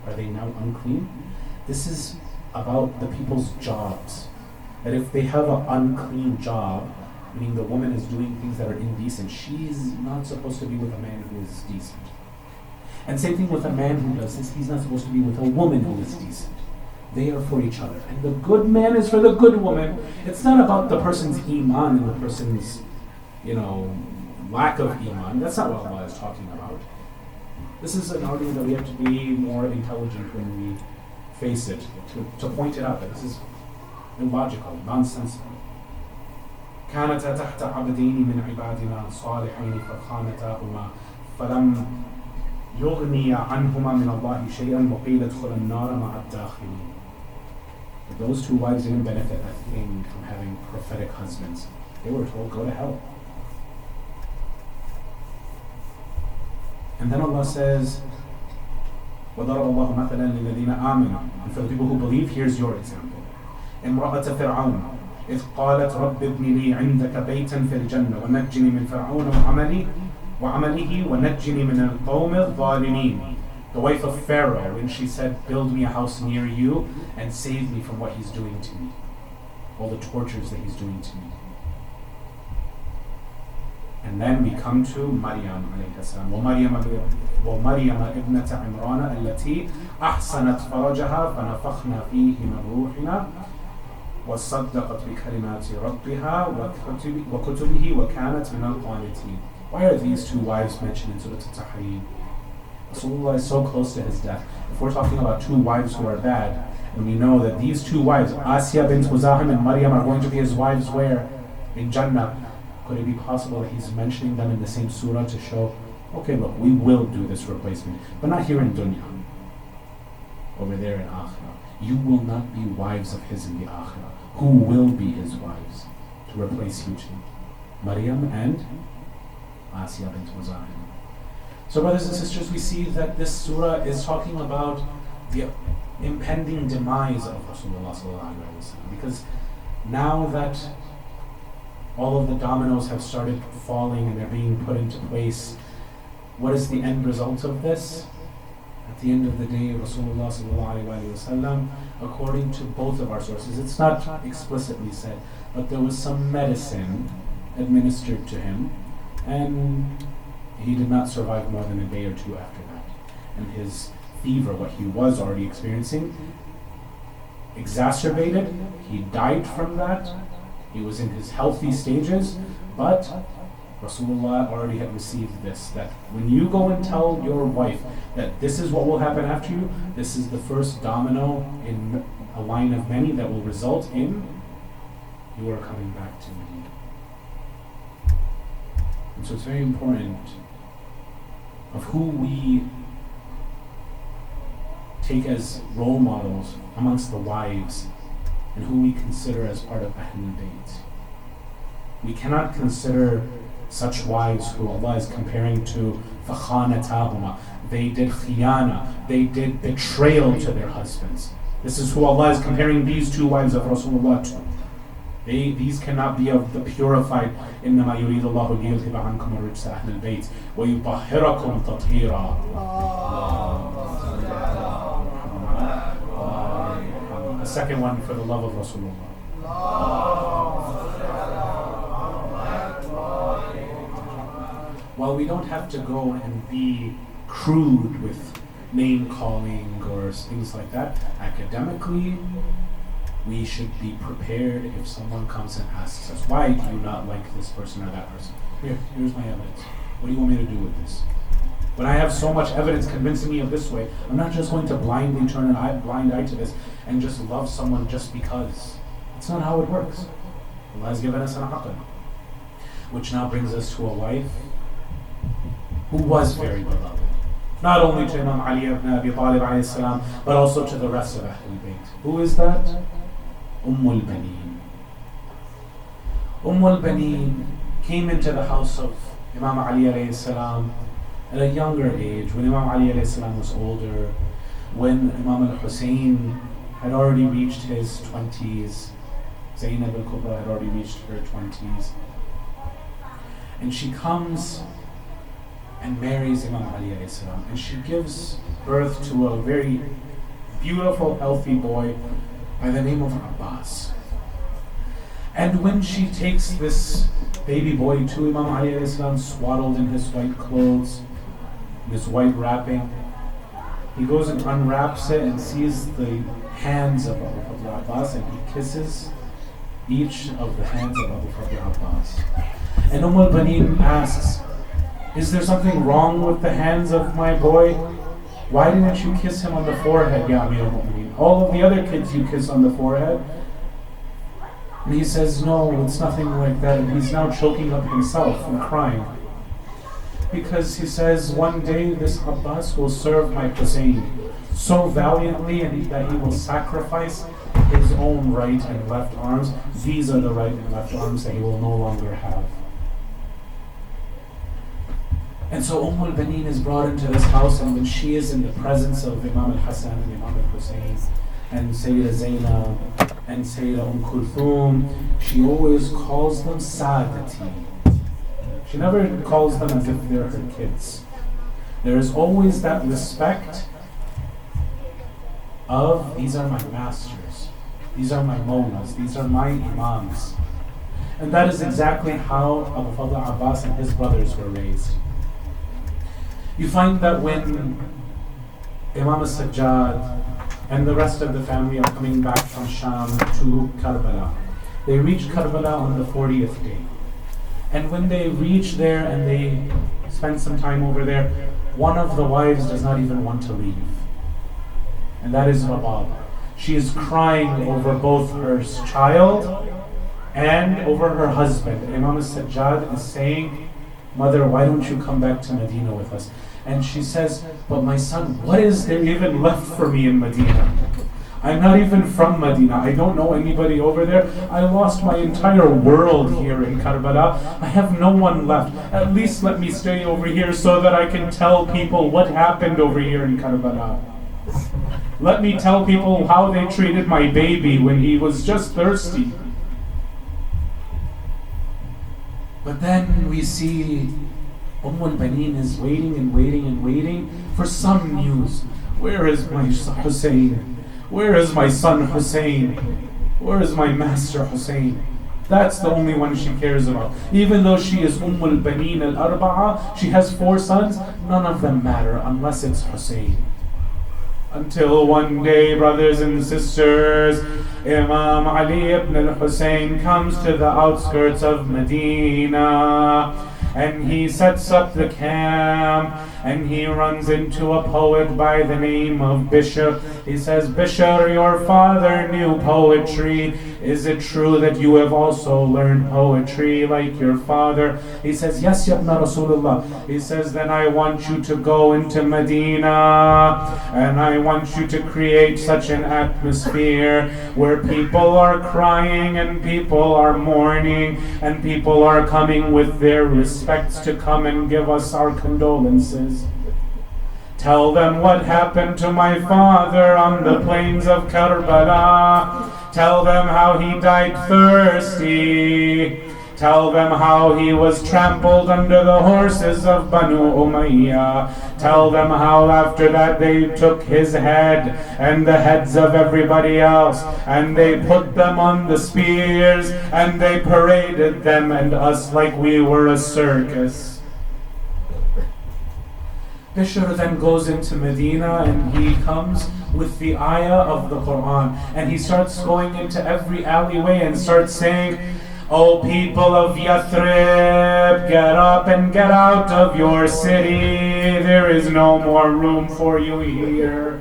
Are they now unclean? This is about the people's jobs. That if they have an unclean job, meaning the woman is doing things that are indecent, she's not supposed to be with a man who is decent. And same thing with a man who does this, he's not supposed to be with a woman who is decent. They are for each other. And the good man is for the good woman. It's not about the person's iman and the person's, lack of iman. That's not what Allah is talking about. This is an argument that we have to be more intelligent when we face it, to point it out that this is illogical, nonsensical. كانتا تحت عبدين من عبادنا صالحين فخانتاهما فلم يغني عنهما من الله شيئا وقيل ادخلا النار مع الداخلين. But those two wives didn't benefit a thing from having prophetic husbands. They were told, go to hell. And then Allah says, وَضَرَبَ اللَّهُ مَثَلًا لِلَّذِينَ آمَنُوا. And for the people who believe, here's your example. امرأة فرعون إذ قالت رب ابن لي عندك بيتا في الجنة ونجني من فرعون وعمله ونجني من القوم الظالمين. The wife of Pharaoh, when she said, build me a house near you and save me from what he's doing to me, all the tortures that he's doing to me. And then we come to Maryam alayhi salam. ومريم ابنة عمران التي أحسنت فرجها فنفخنا فيه من روحنا وصدقت بكلمات ربها وكتبه وكانت من القانتين. Why are these two wives mentioned in Surah At-Tahrim? Rasulullah is so close to his death. If we're talking about two wives who are bad, and we know that these two wives, Asya bint Muzahim and Maryam, are going to be his wives where? In Jannah. Could it be possible that he's mentioning them in the same surah to show, okay, look, we will do this replacement, but not here in dunya. Over there in akhirah. You will not be wives of his in the akhirah. Who will be his wives to replace you two? Maryam and Asya bint Muzahim. So brothers and sisters, we see that this surah is talking about the impending demise of Rasulullah sallallahu alaihi wasallam, because now that all of the dominoes have started falling and they're being put into place, what is the end result of this? At the end of the day, Rasulullah sallallahu alaihi wasallam, according to both of our sources, it's not explicitly said, but there was some medicine administered to him, and he did not survive more than a day or two after that. And his fever, what he was already experiencing, exacerbated. He died from that. He was in his healthy stages, but Rasulullah already had received this, that when you go and tell your wife that this is what will happen after you, this is the first domino in a line of many that will result in you are coming back to me. And so it's very important of who we take as role models amongst the wives and who we consider as part of Ahlul Bayt. We cannot consider such wives who Allah is comparing to فَخَانَتَاهُمَا. They did khiyana, they did betrayal to their husbands. This is who Allah is comparing these two wives of Rasulullah to. These cannot be of the purified. إِنَّمَا يُرِيدُ اللَّهُ لِيُذْهِبَ عَنْكُمُ الرِّجْسَ أَهْلَ الْبَيْتِ وَيُطَهِّرَكُمْ تَطْهِيرًا. A second one for the love of Rasulullah. While we don't have to go and be crude with name calling or things like that, academically, we should be prepared if someone comes and asks us, why do you not like this person or that person? Here's my evidence. What do you want me to do with this? When I have so much evidence convincing me of this way, I'm not just going to blindly turn an blind eye to this and just love someone just because. That's not how it works. Allah has given us an aql. Which now brings us to a wife who was very beloved. Not only to Imam Ali ibn Abi Talib alayhi salam, but also to the rest of Ahlul Bayt. Who is that? Baneen. Baneen came into the house of Imam Ali alayhi salam at a younger age, when Imam Ali alayhi salam was older, when Imam al-Hussein had already reached his 20s, Zainab al-Kubra had already reached her 20s. And she comes and marries Imam Ali alayhi salam, and she gives birth to a very beautiful, healthy boy by the name of Abbas. And when she takes this baby boy to Imam Ali alayhi salam, swaddled in his white clothes, this white wrapping, he goes and unwraps it and sees the hands of Abu Fadl Abbas, and he kisses each of the hands of Abu Fadl Abbas. And Baneen asks, is there something wrong with the hands of my boy? Why didn't you kiss him on the forehead, Ya Amir al-Mu'mineen? All of the other kids you kiss on the forehead. And he says, no, it's nothing like that. And he's now choking up himself and crying. Because he says, one day this Abbas will serve my Hussein so valiantly, and that he will sacrifice his own right and left arms. These are the right and left arms that he will no longer have. And so Baneen is brought into this house, and when she is in the presence of Imam al-Hassan and Imam al-Hussein and Sayyida Zainab and Sayyida Kulthum, she always calls them Sadati. She never calls them as if they're her kids. There is always that respect of, these are my masters, these are my mawlas, these are my imams. And that is exactly how Abu Fadl Abbas and his brothers were raised. You find that when Imam al-Sajjad and the rest of the family are coming back from Sham to Karbala, they reach Karbala on the 40th day. And when they reach there and they spend some time over there, one of the wives does not even want to leave. And that is Rabab. She is crying over both her child and over her husband. Imam al-Sajjad is saying, Mother, why don't you come back to Medina with us? And she says, but my son, what is there even left for me in Medina? I'm not even from Medina. I don't know anybody over there. I lost my entire world here in Karbala. I have no one left. At least let me stay over here so that I can tell people what happened over here in Karbala. Let me tell people how they treated my baby when he was just thirsty. But then we see Baneen is waiting and waiting and waiting for some news. Where is my Hussein? Where is my son Hussein? Where is my master Hussein? That's the only one she cares about. Even though she is Baneen al-Arba'a, she has 4 sons, none of them matter unless it's Hussein. Until one day, brothers and sisters, Imam Ali ibn al-Hussein comes to the outskirts of Medina, and he sets up the camp, and he runs into a poet by the name of Bishr. He says, Bishr, your father knew poetry. Is it true that you have also learned poetry like your father? He says, yes, Ya Ibn Rasulullah. He says, then I want you to go into Medina, and I want you to create such an atmosphere where people are crying and people are mourning and people are coming with their respects to come and give us our condolences. Tell them what happened to my father on the plains of Karbala. Tell them how he died thirsty. Tell them how he was trampled under the horses of Banu Umayyah. Tell them how after that they took his head and the heads of everybody else and they put them on the spears and they paraded them and us like we were a circus. Bishr then goes into Medina and he comes with the ayah of the Quran and he starts going into every alleyway and starts saying, O people of Yathrib, get up and get out of your city. There is no more room for you here.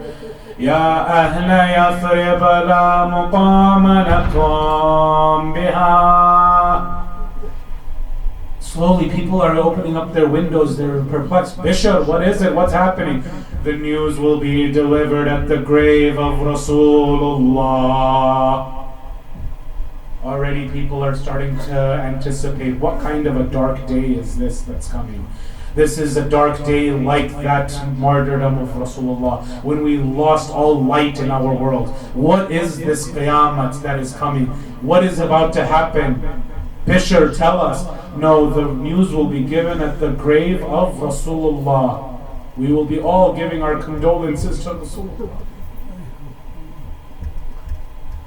Ya ahla Yathrib la muqama lakum biha. Slowly, people are opening up their windows. They're perplexed. Bishr, what is it? What's happening? The news will be delivered at the grave of Rasulullah. Already people are starting to anticipate what kind of a dark day is this that's coming. This is a dark day like that martyrdom of Rasulullah, when we lost all light in our world. What is this qiyamah that is coming? What is about to happen? Bishr, tell us. No, the news will be given at the grave of Rasulullah. We will be all giving our condolences to Rasulullah.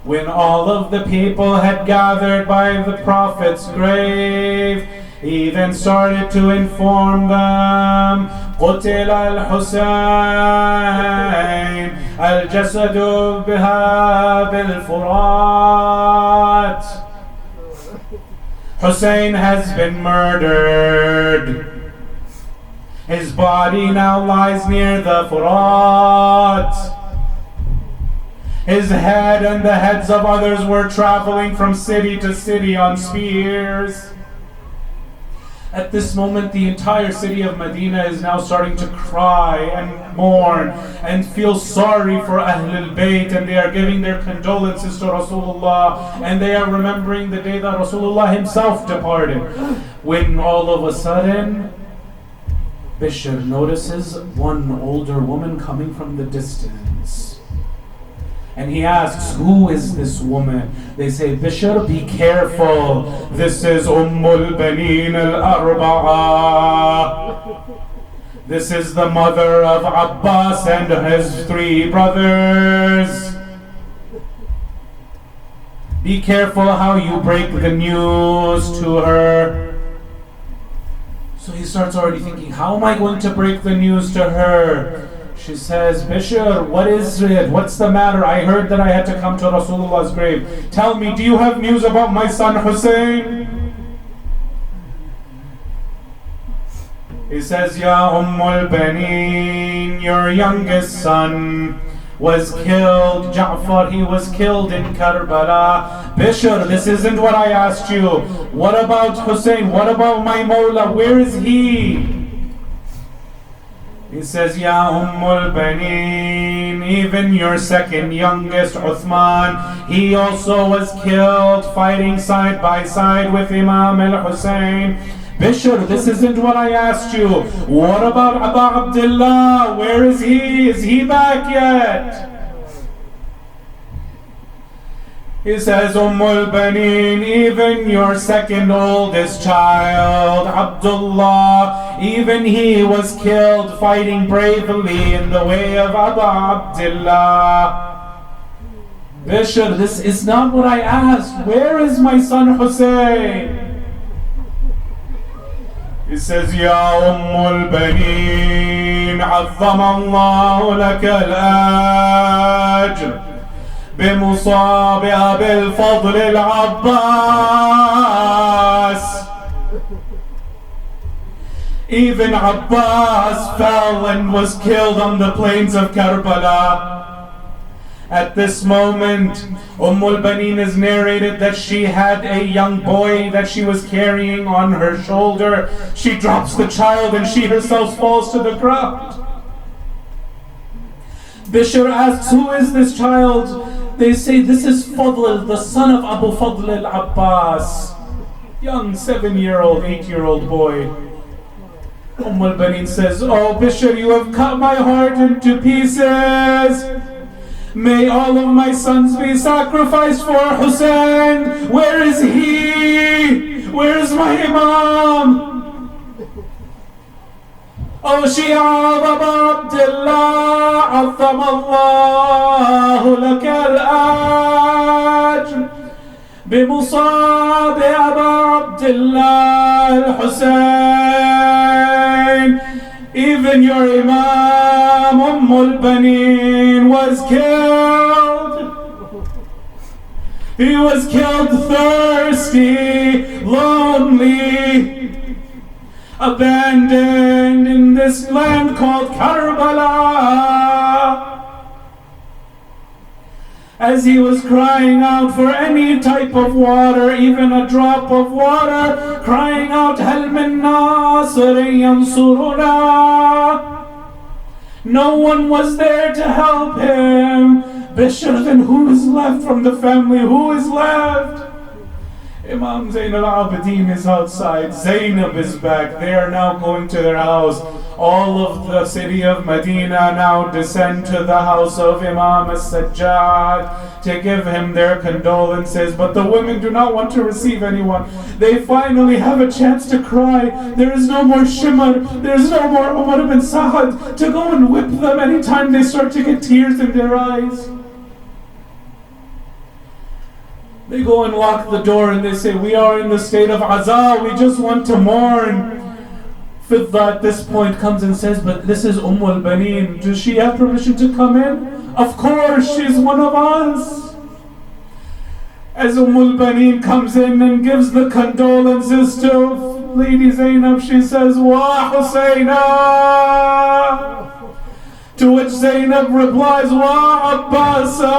When all of the people had gathered by the Prophet's grave, he then started to inform them, قُتِلَ الْحُسَيْنِ الْجَسَدُ بِهَا بِالْفُرَاتِ. Hussein has been murdered. His body now lies near the Furat. His head and the heads of others were traveling from city to city on spears. At this moment, the entire city of Medina is now starting to cry and mourn and feel sorry for Ahlul Bayt, and they are giving their condolences to Rasulullah, and they are remembering the day that Rasulullah himself departed. When all of a sudden, Bishr notices one older woman coming from the distance. And he asks, who is this woman? They say, Bishr, be careful. This is Ummul Baneen al-Arba'a. This is the mother of Abbas and his 3 brothers. Be careful how you break the news to her. So he starts already thinking, how am I going to break the news to her? She says, Bishr, what is it? What's the matter? I heard that I had to come to Rasulullah's grave. Tell me, do you have news about my son Hussein? He says, Ya Ummul Baneen, your youngest son was killed. Ja'far, he was killed in Karbala. Bishr, this isn't what I asked you. What about Hussein? What about my Mawla? Where is he? He says, Ya Ummul Baneen, even your second youngest, Uthman, he also was killed fighting side by side with Imam al-Hussein. Bishr, this isn't what I asked you. What about Aba Abdullah? Where is he? Is he back yet? He says, Ummul Baneen, even your second oldest child, Abdullah, even he was killed fighting bravely in the way of Abu Abdullah. Bishr, this is not what I asked. Where is my son Hussein? He says, Ya Ummul Baneen, عظم الله لك الأجر بمصاب أبي الفضل العباس. Even Abbas fell and was killed on the plains of Karbala. At this moment, al-Banin is narrated that she had a young boy that she was carrying on her shoulder. She drops the child and she herself falls to the ground. Bishr asks, who is this child? They say, this is Fadl, the son of Abu Fadl al-Abbas. Young 7-year-old, 8-year-old boy. al-Banin says, oh Bishr, you have cut my heart into pieces. May all of my sons be sacrificed for Hussein. Where is he? Where is my Imam? Oh Shia Aba Abdullah, عظم الله لك الأجر بمصاب أبا عبد الله الحسين. Even your Imam al-Banin was killed. He was killed thirsty, lonely, abandoned in this land called Karbala. As he was crying out for any type of water, even a drop of water, crying out, هَلْ مِن نَاصِرٍ يَنْصُرُنَا. No one was there to help him. Bishr, then who is left from the family? Who is left? Imam Zain al-Abidin is outside. Zainab is back. They are now going to their house. All of the city of Medina now descend to the house of Imam as-Sajjad to give him their condolences. But the women do not want to receive anyone. They finally have a chance to cry. There is no more Shimr. There is no more Umar ibn Sa'ad to go and whip them anytime they start to get tears in their eyes. They go and lock the door and they say, we are in the state of Aza, we just want to mourn. Fidda at this point comes and says, but this is al-Banin. Does she have permission to come in? Of course, she's one of us. As al-Banin comes in and gives the condolences to Lady Zainab, she says, Wa Husayna. To which Zainab replies, Wa Abbasa.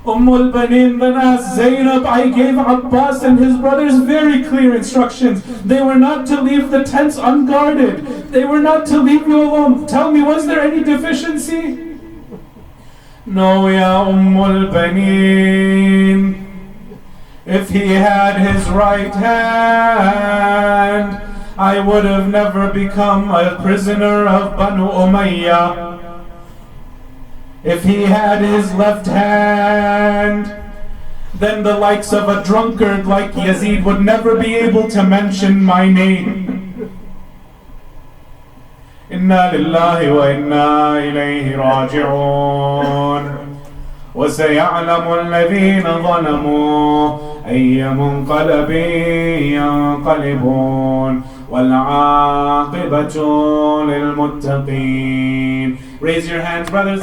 al-Banin then asked Zainab, I gave Abbas and his brothers very clear instructions. They were not to leave the tents unguarded. They were not to leave you alone. Tell me, was there any deficiency? No, ya al-Banin. If he had his right hand, I would have never become a prisoner of Banu Umayyah. If he had his left hand, then the likes of a drunkard like Yazid would never be able to mention my name. Inna lillahi wa inna ilayhi raji'un. وَسَيَعْلَمُ الَّذِينَ ظَلَمُوا أَيَّ مُنْقَلَبٍ يَنْقَلِبُونَ وَالْعَاقِبَةُ لِلْمُتَّقِينَ. Raise your hands, brothers.